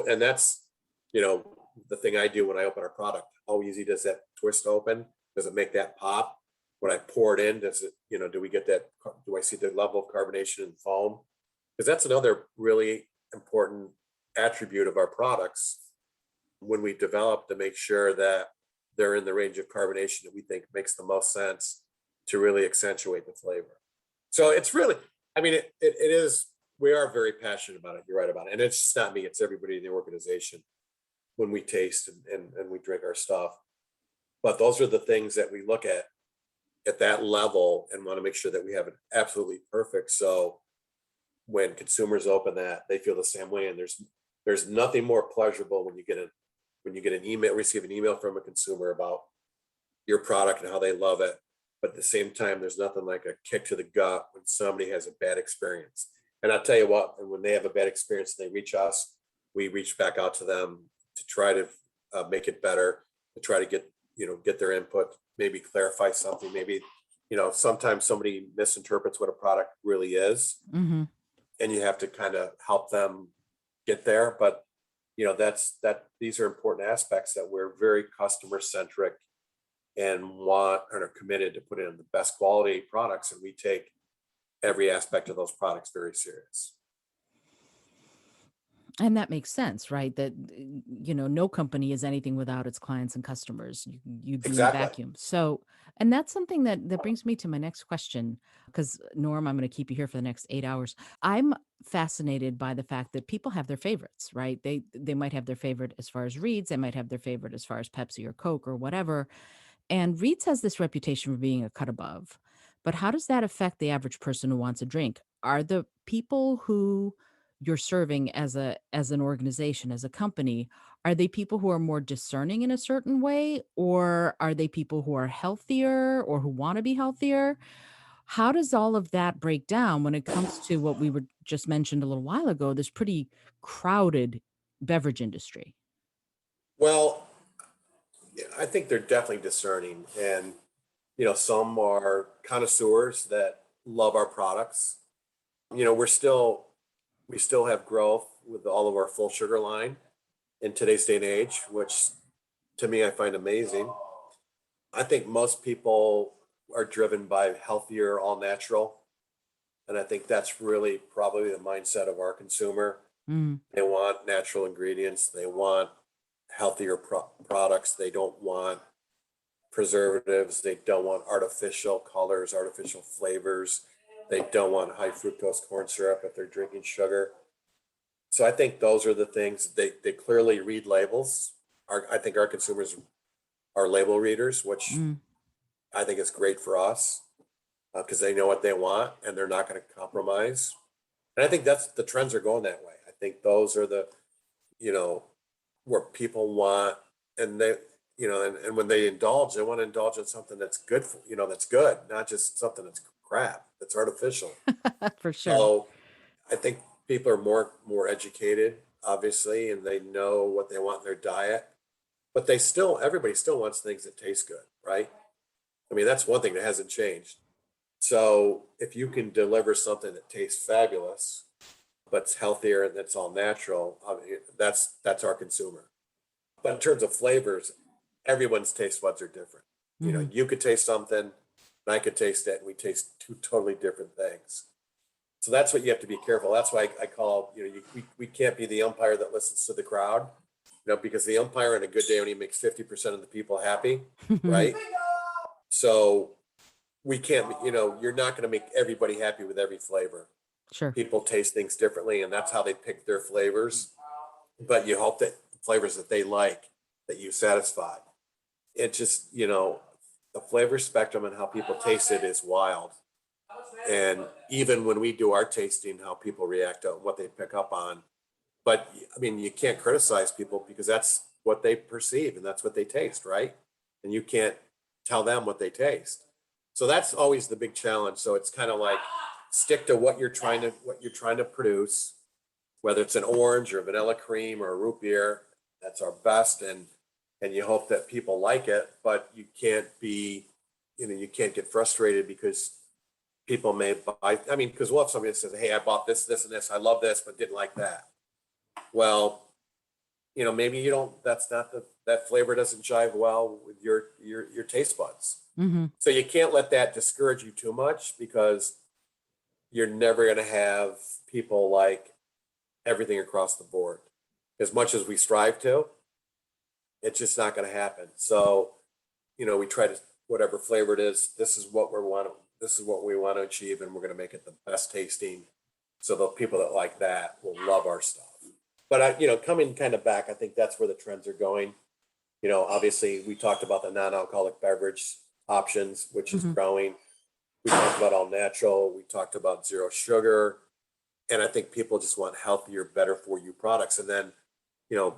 the thing I do when I open our product. How easy does that twist open? Does it make that pop? When I pour it in, does it, do we get that? Do I see the level of carbonation in foam? Because that's another really important attribute of our products when we develop, to make sure that they're in the range of carbonation that we think makes the most sense to really accentuate the flavor. So it's really, I mean, it is, we are very passionate about it. You're right about it. And it's just not me, it's everybody in the organization when we taste and we drink our stuff. But those are the things that we look at that level and want to make sure that we have it absolutely perfect. So when consumers open that, they feel the same way. And there's nothing more pleasurable when you get an email, receive an email from a consumer about your product and how they love it. But at the same time, there's nothing like a kick to the gut when somebody has a bad experience. And I'll tell you what, and when they have a bad experience and they reach us, we reach back out to them to try to make it better, to try to get their input, maybe clarify something, maybe, sometimes somebody misinterprets what a product really is, Hmm. and you have to kind of help them get there. But these are important aspects that we're very customer centric and want and are committed to put in the best quality products, and we take every aspect of those products very serious. And that makes sense, right? That no company is anything without its clients and customers. You'd be in a Exactly. vacuum. So, and that's something that brings me to my next question. Because Norm, I'm going to keep you here for the next 8 hours. I'm fascinated by the fact that people have their favorites, right? They might have their favorite as far as Reeds, they might have their favorite as far as Pepsi or Coke or whatever. And Reed's has this reputation for being a cut above. But how does that affect the average person who wants a drink? Are the people who you're serving as an organization, as a company, are they people who are more discerning in a certain way, or are they people who are healthier or who want to be healthier? How does all of that break down when it comes to what we were just mentioned a little while ago, this pretty crowded beverage industry? Well, yeah, I think they're definitely discerning, and some are connoisseurs that love our products. We still have growth with all of our full sugar line in today's day and age, which to me I find amazing. I think most people are driven by healthier, all natural. And I think that's really probably the mindset of our consumer. Mm, They want natural ingredients, they want healthier products, they don't want preservatives. They don't want artificial colors, artificial flavors. They don't want high fructose corn syrup if they're drinking sugar. So I think those are the things they clearly read labels. I think our consumers are label readers, which Mm, I think is great for us because they know what they want and they're not going to compromise. And I think that's the trends are going that way. I think those are the, you know, where people want, and they, and when they want to indulge in something that's good for, that's good, not just something that's crap, that's artificial. for sure. So I think people are more educated, obviously, and they know what they want in their diet, but everybody still wants things that taste good, right? I mean, that's one thing that hasn't changed. So if you can deliver something that tastes fabulous, but it's healthier and that's all natural, I mean, that's our consumer. But in terms of flavors, everyone's taste buds are different. Hmm. You could taste something, and I could taste it, and we taste two totally different things. So that's what you have to be careful. That's why I call, we can't be the umpire that listens to the crowd, because the umpire on a good day only makes 50% of the people happy, right? So we can't, you're not going to make everybody happy with every flavor. Sure. People taste things differently, and that's how they pick their flavors. But you hope that the flavors that they like, that you satisfy. It just, the flavor spectrum and how people taste it is wild. And even when we do our tasting, how people react to what they pick up on. But I mean, you can't criticize people because that's what they perceive and that's what they taste, right? And you can't tell them what they taste. So that's always the big challenge. So it's kind of like stick to what you're trying to produce, whether it's an orange or vanilla cream or a root beer. That's our best, and you hope that people like it, but you can't get frustrated because people may buy. I mean, because we'll have somebody that says, "Hey, I bought this, and this. I love this, but didn't like that." Well, maybe you don't. That's not that flavor doesn't jive well with your taste buds. Hmm. So you can't let that discourage you too much because you're never going to have people like everything across the board. As much as we strive to, it's just not going to happen. So, we try to whatever flavor it is. This is what we want to achieve, and we're going to make it the best tasting. So the people that like that will love our stuff. But coming kind of back, I think that's where the trends are going. Obviously we talked about the non-alcoholic beverage options, which is Hmm. growing. We talked about all natural. We talked about zero sugar, and I think people just want healthier, better for you products. And then, you know,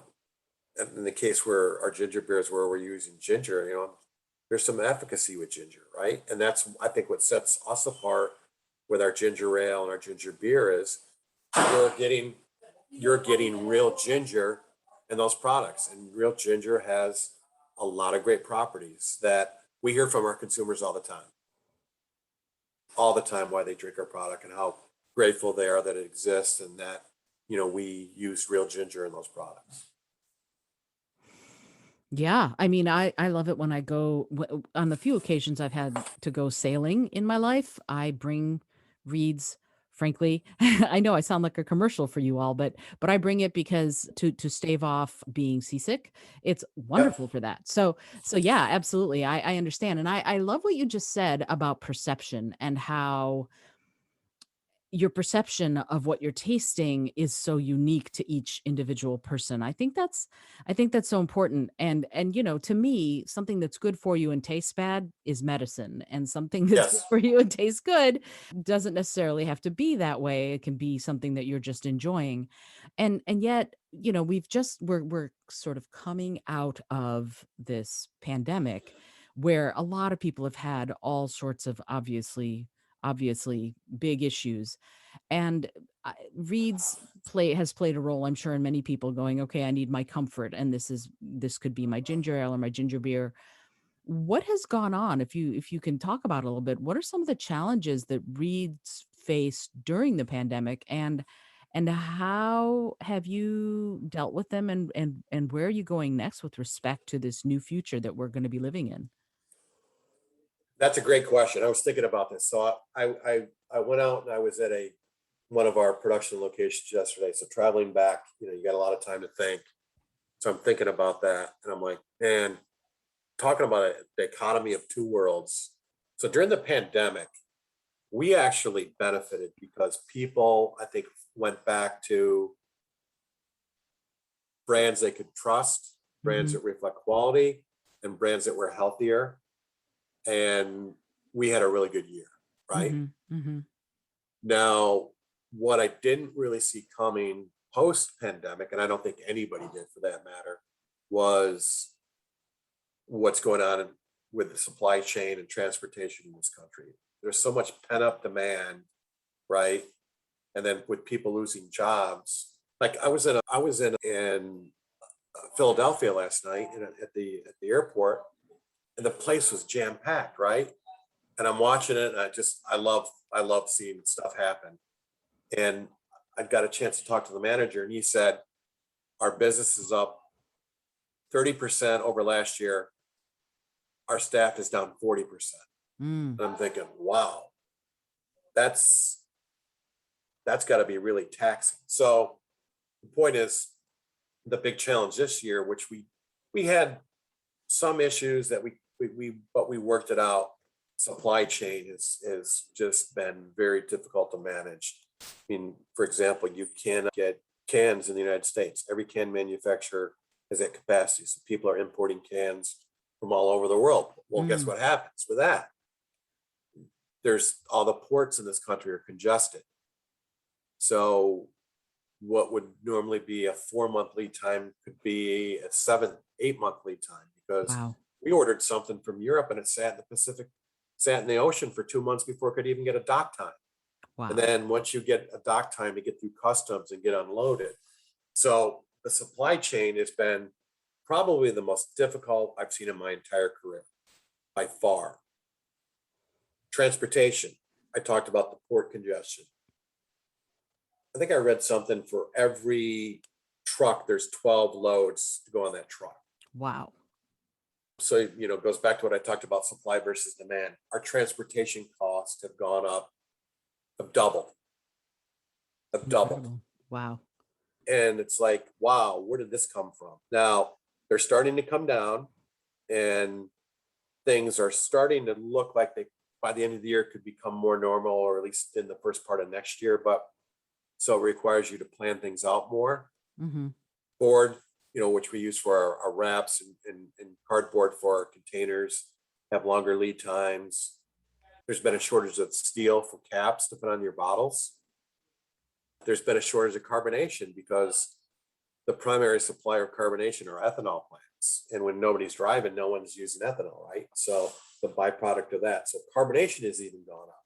in the case where our ginger beers, where we're using ginger, there's some efficacy with ginger, right? And that's, I think, what sets us apart with our ginger ale and our ginger beer is you're getting you're getting real ginger in those products, and real ginger has a lot of great properties that we hear from our consumers all the time why they drink our product and how grateful they are that it exists and that we use real ginger in those products. Yeah, I mean, I love it when I go on the few occasions I've had to go sailing in my life. I bring reeds. Frankly, I know I sound like a commercial for you all, but I bring it because to stave off being seasick. It's Yep. wonderful for that. So yeah, absolutely. I understand, and I love what you just said about perception and how your perception of what you're tasting is so unique to each individual person. I think that's so important. And to me, something that's good for you and tastes bad is medicine. And something that's good Yes. for you and tastes good doesn't necessarily have to be that way. It can be something that you're just enjoying. And yet, we're sort of coming out of this pandemic where a lot of people have had all sorts of obviously big issues, and Reed's play has played a role, I'm sure, in many people going, okay, I need my comfort, and this could be my ginger ale or my ginger beer. What has gone on, if you can talk about it a little bit? What are some of the challenges that Reed's faced during the pandemic, and how have you dealt with them, and where are you going next with respect to this new future that we're going to be living in? That's a great question. I was thinking about this. So I went out and I was at one of our production locations yesterday. So traveling back, you got a lot of time to think. So I'm thinking about that, and I'm like, man, talking about a dichotomy of two worlds. So during the pandemic, we actually benefited because people, I think, went back to brands they could trust, brands that reflect quality, and brands that were healthier. And we had a really good year, right? Now, what I didn't really see coming post pandemic, and I don't think anybody did for that matter, was what's going on with the supply chain and transportation in this country. There's so much pent up demand, right? And then with people losing jobs, like I was in Philadelphia last night at the airport, and the place was jam packed, right? And I'm watching it, and I love seeing stuff happen. And I got a chance to talk to the manager, and he said our business is up 30% over last year. Our staff is down 40%. And I'm thinking, wow, that's got to be really taxing. So the point is, the big challenge this year, which we had some issues that we worked it out. Supply chain has just been very difficult to manage. I mean, for example, you cannot get cans in the United States. Every can manufacturer is at capacity. So people are importing cans from all over the world. Well, guess what happens with that? There's all the ports in this country are congested. So what would normally be a 4-month lead time could be a 7-8 month lead time, because we ordered something from Europe and it sat in the Pacific, sat in the ocean for 2 months before it could even get a dock time. And then once you get a dock time to get through customs and get unloaded. So the supply chain has been probably the most difficult I've seen in my entire career, by far. Transportation, I talked about the port congestion. I think I read something for every truck, there's 12 loads to go on that truck. Wow. So, it goes back to what I talked about, supply versus demand. Our transportation costs have gone up, have doubled. Wow. And it's like, wow, where did this come from? Now, they're starting to come down, and things are starting to look like they, by the end of the year, could become more normal, or at least in the first part of next year. But so it requires you to plan things out more. Board, which we use for our wraps and cardboard for our containers, have longer lead times. There's been a shortage of steel for caps to put on your bottles. There's been a shortage of carbonation because the primary supplier of carbonation are ethanol plants. And when nobody's driving, no one's using ethanol, right? So the byproduct of that. So carbonation has even gone up.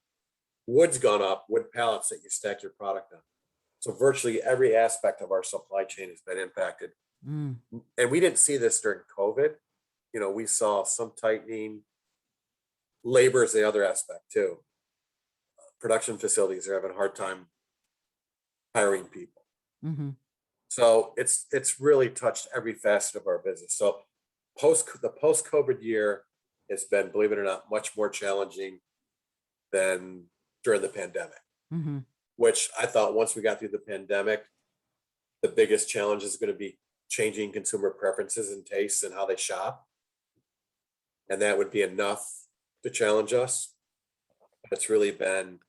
Wood's gone up, wood pallets that you stack your product on. So virtually every aspect of our supply chain has been impacted. And we didn't see this during COVID. We saw some tightening. Labor is the other aspect too. Production facilities are having a hard time hiring people. So it's really touched every facet of our business. So the post-COVID year has been, believe it or not, much more challenging than during the pandemic. Which I thought once we got through the pandemic, the biggest challenge is going to be changing consumer preferences and tastes and how they shop. And that would be enough to challenge us. It's really been,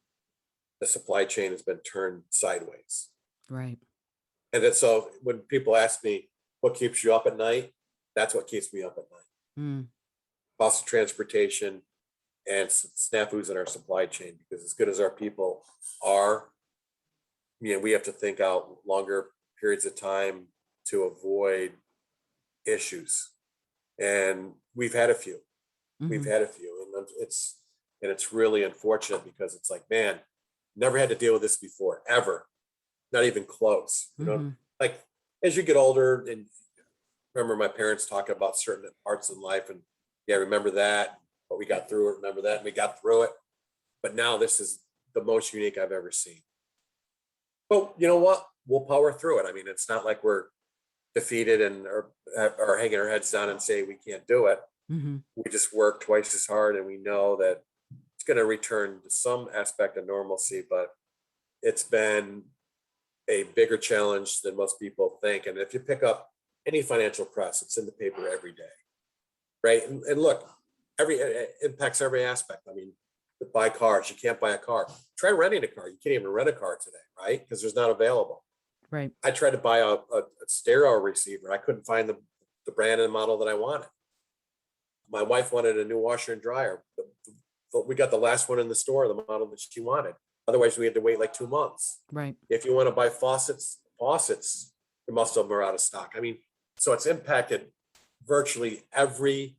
the supply chain has been turned sideways. Right. And then so when people ask me, what keeps you up at night? That's what keeps me up at night. Cost of transportation and snafus in our supply chain, because as good as our people are, we have to think out longer periods of time to avoid issues. And we've had a few. And it's really unfortunate, because it's like, man, never had to deal with this before, ever. Not even close. Like as you get older, and remember my parents talking about certain parts in life, and remember that, but we got through it, remember that, and we got through it. But now this is the most unique I've ever seen. But you know what? We'll power through it. I mean, it's not like we're defeated and are hanging our heads down and say we can't do it. We just work twice as hard, and we know that it's going to return to some aspect of normalcy, but it's been a bigger challenge than most people think. And if you pick up any financial press, it's in the paper every day. right? And look, it impacts every aspect. I mean, to buy cars, you can't buy a car. Try renting a car. You can't even rent a car today, right? Because there's not available. Right. I tried to buy a stereo receiver. I couldn't find the brand and model that I wanted. My wife wanted a new washer and dryer. But we got the last one in the store, the model that she wanted. Otherwise, we had to wait like 2 months. Right. If you want to buy faucets, most of them are out of stock. I mean, so it's impacted virtually every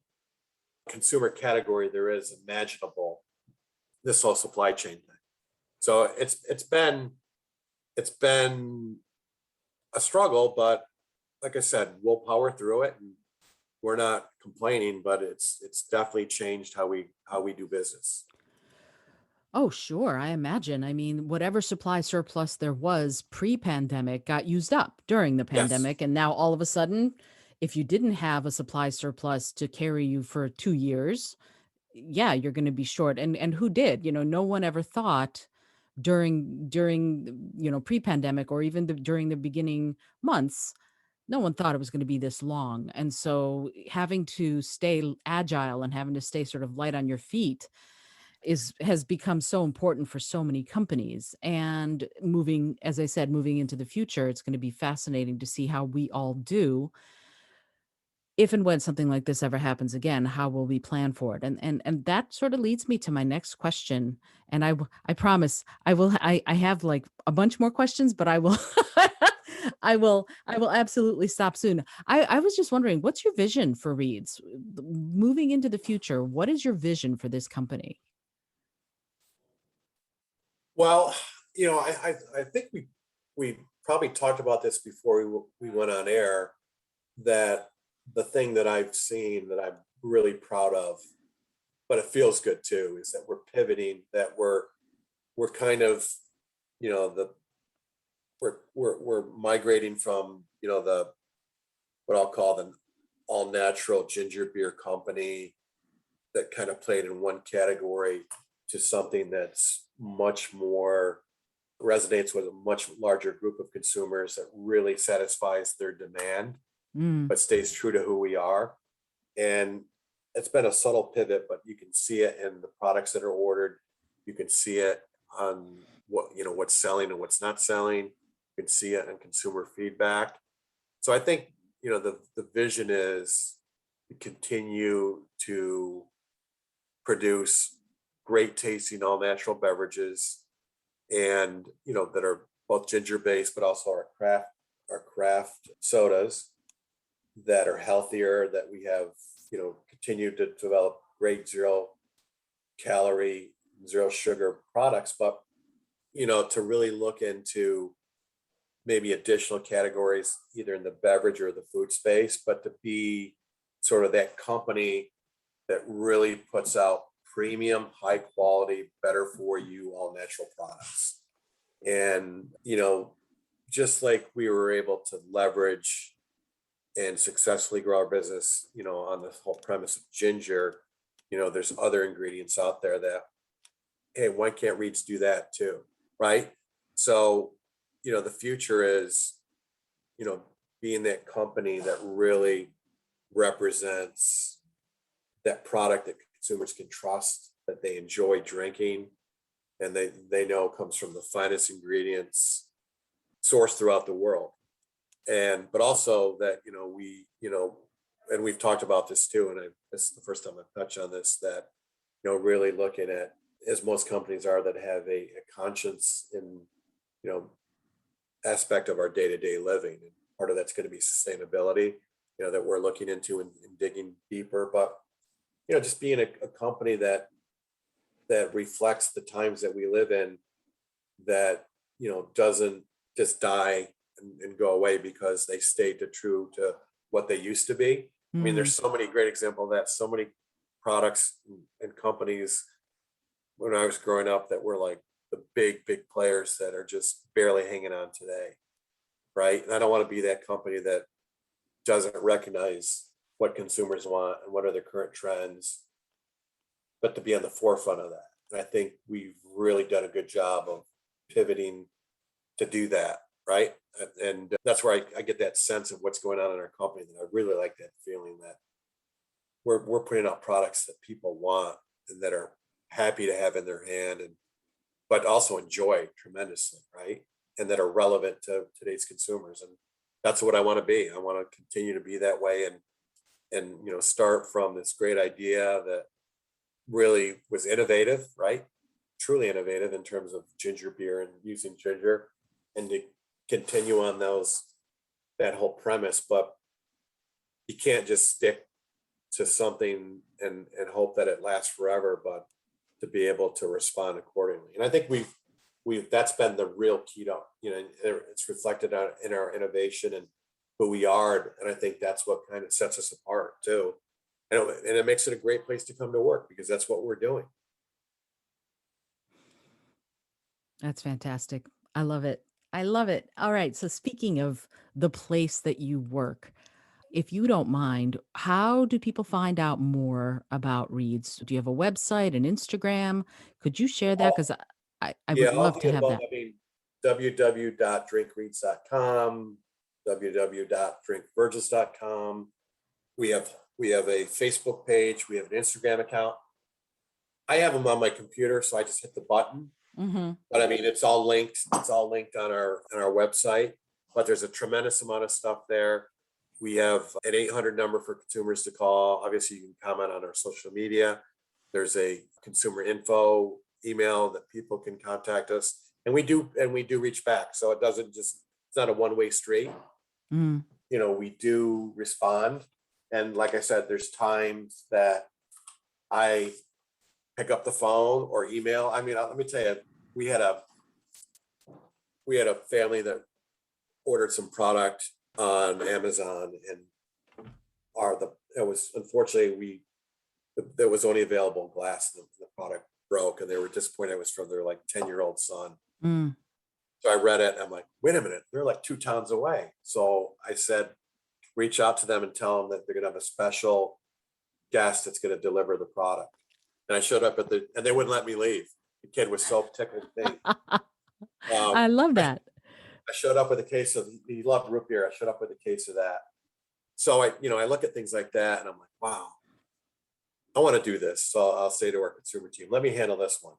consumer category there is imaginable, this whole supply chain thing. So it's been a struggle, but like I said, we'll power through it, and we're not complaining, but it's definitely changed how we do business. Oh, sure. I imagine. I mean, whatever supply surplus there was pre-pandemic got used up during the Yes. pandemic. And now all of a sudden, if you didn't have a supply surplus to carry you for 2 years, yeah, you're going to be short. And who did? No one ever thought during pre-pandemic or even during the beginning months, no one thought it was going to be this long. And so having to stay agile and having to stay sort of light on your feet has become so important for so many companies. And moving, as I said, moving into the future, it's going to be fascinating to see how we all do if and when something like this ever happens again. How will we plan for it? And that sort of leads me to my next question. And I promise I have like a bunch more questions, but I will I will absolutely stop soon. I was just wondering, what's your vision for Reeds moving into the future? What is your vision for this company? Well, I think we probably talked about this before we went on air, that the thing that I've seen that I'm really proud of, but it feels good too, is that we're pivoting, that we're kind of, the we're migrating from, the what I'll call the all natural ginger beer company that kind of played in one category to something that's much more resonates with a much larger group of consumers, that really satisfies their demand Mm, but stays true to who we are. And it's been a subtle pivot, but you can see it in the products that are ordered. You can see it on what's selling and what's not selling. You can see it in consumer feedback. So I think, the vision is to continue to produce great tasting all natural beverages, and that are both ginger based, but also our craft sodas that are healthier, that we have, continued to develop great zero calorie, zero sugar products, but, to really look into maybe additional categories, either in the beverage or the food space, but to be sort of that company that really puts out premium, high quality, better for you, all natural products. And, just like we were able to leverage and successfully grow our business, on the whole premise of ginger, there's other ingredients out there that, hey, why can't Reeds do that too? Right. So, the future is, you know, being that company that really represents that product that consumers can trust, that they enjoy drinking, and they know comes from the finest ingredients sourced throughout the world. And but also that, and we've talked about this too, and this is the first time I've touched on this, that, really looking at, as most companies are that have a conscience in, you know aspect of our day-to-day living, and part of that's going to be sustainability, that we're looking into and digging deeper. But, just being a company that reflects the times that we live in, that, doesn't just die and go away because they stayed true to what they used to be. I mean, mm, there's so many great examples of that, so many products and companies when I was growing up that were like the big players that are just barely hanging on today, right? And I don't want to be that company that doesn't recognize what consumers want and what are the current trends, but to be on the forefront of that. And I think we've really done a good job of pivoting to do that, right? And that's where I get that sense of what's going on in our company. That I really like that feeling that we're putting out products that people want and that are happy to have in their hand, and but also enjoy tremendously, right? And that are relevant to today's consumers. And that's what I want to be. I want to continue to be that way, and start from this great idea that really was innovative, right? Truly innovative in terms of ginger beer and using ginger, and to continue on that whole premise. But you can't just stick to something and hope that it lasts forever, but to be able to respond accordingly. And I think we've that's been the real key to, it's reflected in our innovation and who we are. And I think that's what kind of sets us apart too. And it makes it a great place to come to work, because that's what we're doing. That's fantastic. I love it. I love it. All right. So, speaking of the place that you work, if you don't mind, how do people find out more about Reads? Do you have a website, an Instagram? Could you share that? Because I Yeah, would all love of to the have above. that. I mean, www.drinkreads.com, www.drinkvirgils.com. We have a Facebook page. We have an Instagram account. I have them on my computer, so I just hit the button. Hmm. But I mean, it's all linked. It's all linked on our website. But there's a tremendous amount of stuff there. We have an 800 number for consumers to call. Obviously, you can comment on our social media. There's a consumer info email that people can contact us, and we do reach back. So it's not a one-way street. Mm. We do respond, and like I said, there's times that I pick up the phone or email. I mean, let me tell you, we had a family that ordered some product on Amazon, and it was unfortunately that was only available in glass, and the product broke, and they were disappointed. It was from their like 10-year-old son. Mm. So I read it and I'm like, wait a minute, they're like 2 towns away. So I said, reach out to them and tell them that they're gonna have a special guest that's gonna deliver the product. And I showed up and they wouldn't let me leave. The kid was so tickled pink. I love that. I showed up with a case of, he loved root beer. I showed up with a case of that. So I look at things like that and I'm like, wow, I want to do this. So I'll say to our consumer team, let me handle this one.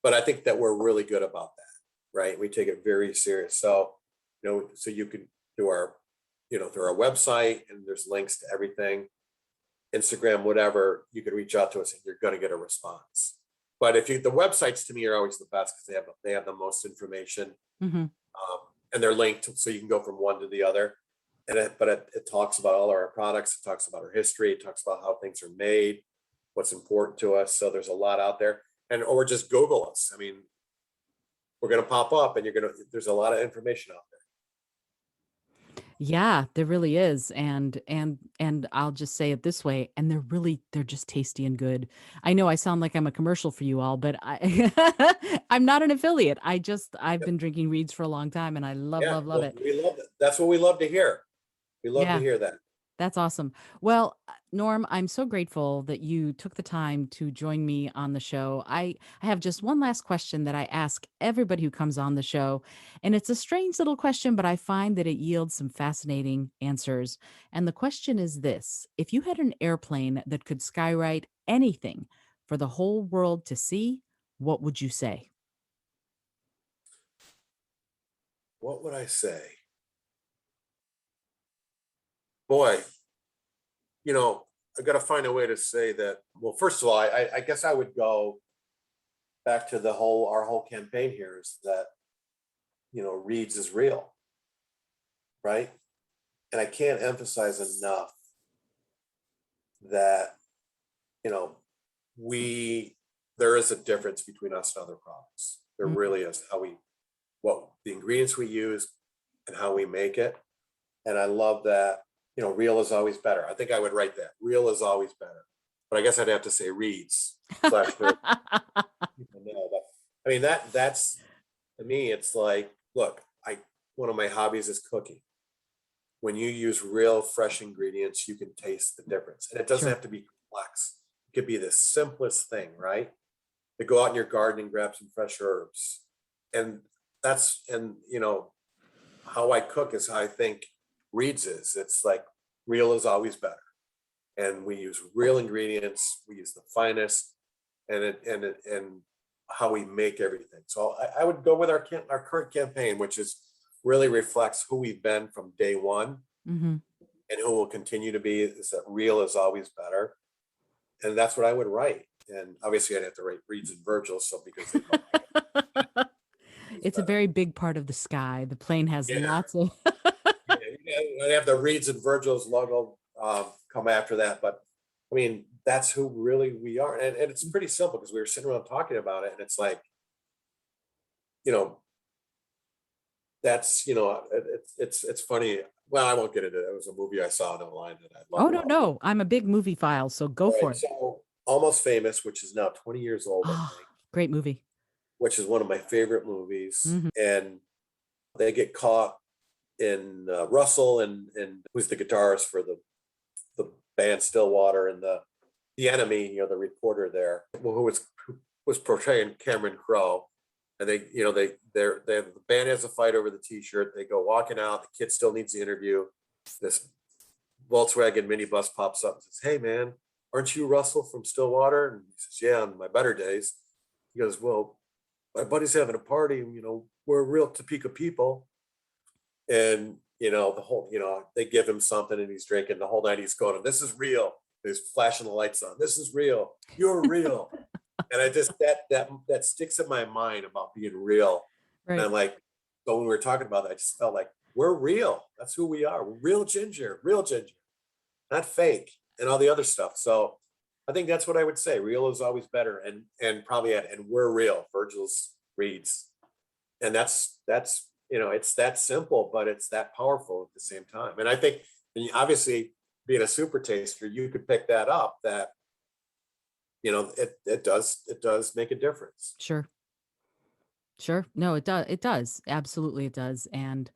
But I think that we're really good about that, right? We take it very serious. So, so you can do through our website, and there's links to everything, Instagram, whatever, you can reach out to us and you're going to get a response. But the websites to me are always the best, because they have the most information, Hmm. and they're linked, so you can go from one to the other. And it talks about all our products. It talks about our history. It talks about how things are made, what's important to us. So there's a lot out there. Or just Google us. I mean, we're going to pop up, and there's a lot of information out there. Yeah, there really is. And I'll just say it this way, and they're just tasty and good. I know I sound like I'm a commercial for you all, but I'm not an affiliate. I've Yeah, been drinking Reeds for a long time, and I love, yeah, love, love well, it. we love it. That's what we love to hear. We love to Yeah. hear that. That's awesome. Well, Norm, I'm so grateful that you took the time to join me on the show. I have just one last question that I ask everybody who comes on the show. And it's a strange little question, but I find that it yields some fascinating answers. And the question is this: if you had an airplane that could skywrite anything for the whole world to see, what would you say? What would I say? Boy, I got to find a way to say that. Well, first of all, I guess I would go back to our whole campaign here is that, Reads is real, right? And I can't emphasize enough that, you know, there is a difference between us and other products. There Mm. really is. What the ingredients we use and how we make it. And I love that, real is always better. I think I would write that. Real is always better. But I guess I'd have to say reads slash people know. But I mean that's to me, it's like, look, one of my hobbies is cooking. When you use real fresh ingredients, you can taste the difference. And it doesn't Sure. have to be complex. It could be the simplest thing, right? To go out in your garden and grab some fresh herbs. And how I cook is how I think Reads is. It's like real is always better. and we use real ingredients. We use the finest, and how we make everything. So I would go with our current campaign, which is really reflects who we've been from day one, Mm-hmm. and who will continue to be. Is that real is always better, and that's what I would write. And obviously, I'd have to write Reeds and Virgils, so because they It's a very big part of the sky. The plane has yeah, lots of. I have the Reeds and Virgils logo come after that, but I mean that's who really we are, and it's pretty simple because we were sitting around talking about it, and it's like, you know, that's it's funny. Well, I won't get into it. It was a movie I saw online that I Oh, love. no. I'm a big movie file, so go All for right, it. so Almost Famous, which is now 20 years old, I Oh, think, great movie. which is one of my favorite movies, Hmm. and they get caught in Russell and who's the guitarist for the band Stillwater, and the enemy, the reporter there, who was portraying Cameron Crowe, and the band has a fight over the T-shirt. They go walking out. The kid still needs the interview. This Volkswagen minibus pops up and says, "Hey man, aren't you Russell from Stillwater?" And he says, "Yeah, on my better days." He goes, "Well, my buddy's having a party. We're real Topeka people." And they give him something and he's drinking the whole night. He's going, "This is real." He's flashing the lights on. "This is real. You're real." And I just that sticks in my mind about being real. And Right. I'm like, so when we were talking about that, I just felt like we're real. That's who we are. We're real ginger, not fake, and all the other stuff. So I think that's what I would say. Real is always better, and probably and we're real. Virgil's reads, and that's it's that simple, but it's that powerful at the same time. And I think, and obviously, being a super taster, you could pick that up. That it does make a difference. Sure. Sure. No, it does. It does. Absolutely it does. And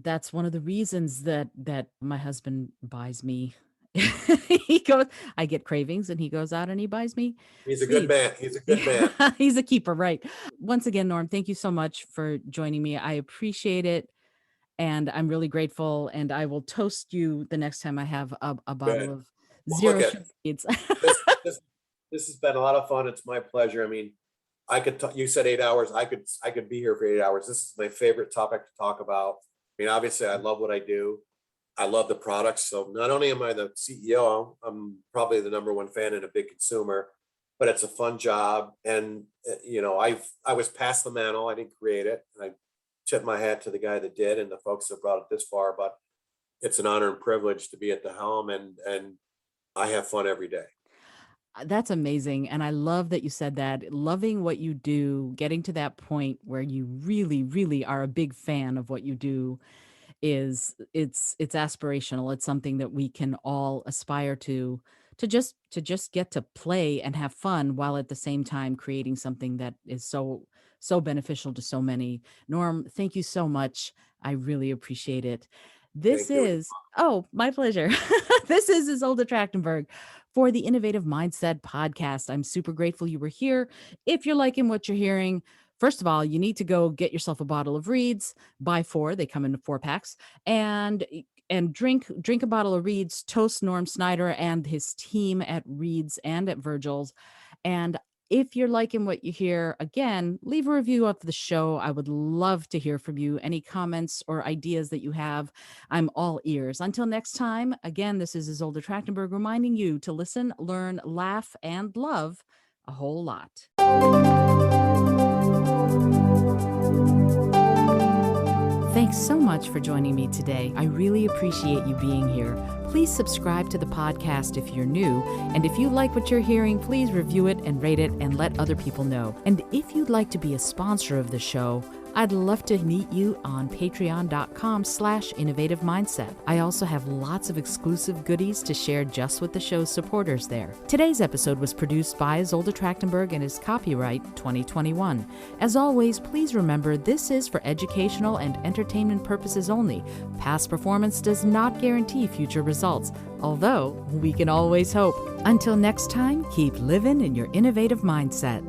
that's one of the reasons that my husband buys me. He goes, I get cravings and he goes out and he buys me He's a good reads. man. He's a good man. He's a keeper, right? Once again, Norm, thank you so much for joining me. I appreciate it. And I'm really grateful. And I will toast you the next time I have a bottle Good. of Well, look zero at sugar beads. this. This has been a lot of fun. It's my pleasure. I mean, I could talk, you said 8 hours. I could be here for 8 hours. This is my favorite topic to talk about. I mean, obviously I love what I do. I love the products. So not only am I the CEO, I'm probably the number one fan and a big consumer, but it's a fun job. And I was past the mantle. I didn't create it. I tip my hat to the guy that did and the folks that brought it this far, but it's an honor and privilege to be at the helm, and I have fun every day. That's amazing. And I love that you said that. Loving what you do, getting to that point where you really, really are a big fan of what you do it's aspirational. It's something that we can all aspire to just get to play and have fun while at the same time creating something that is so beneficial to so many. Norm, thank you so much. I really appreciate it. This Thank you. is Oh, my pleasure. This is Isolde Trachtenberg for the Innovative Mindset podcast. I'm super grateful you were here. If you're liking what you're hearing, first of all, you need to go get yourself a bottle of Reeds. Buy 4. They come in 4 packs, and drink a bottle of Reeds. Toast Norm Snyder and his team at Reeds and at Virgil's. And if you're liking what you hear, again, leave a review of the show. I would love to hear from you. Any comments or ideas that you have, I'm all ears. Until next time, again, this is Isolde Trachtenberg reminding you to listen, learn, laugh, and love a whole lot. Thanks so much for joining me today. I really appreciate you being here. Please subscribe to the podcast if you're new. And if you like what you're hearing, please review it and rate it and let other people know. And if you'd like to be a sponsor of the show, I'd love to meet you on patreon.com/innovative mindset. I also have lots of exclusive goodies to share just with the show's supporters there. Today's episode was produced by Isolde Trachtenberg and is copyright 2021. As always, please remember this is for educational and entertainment purposes only. Past performance does not guarantee future results, although we can always hope. Until next time, keep living in your innovative mindset.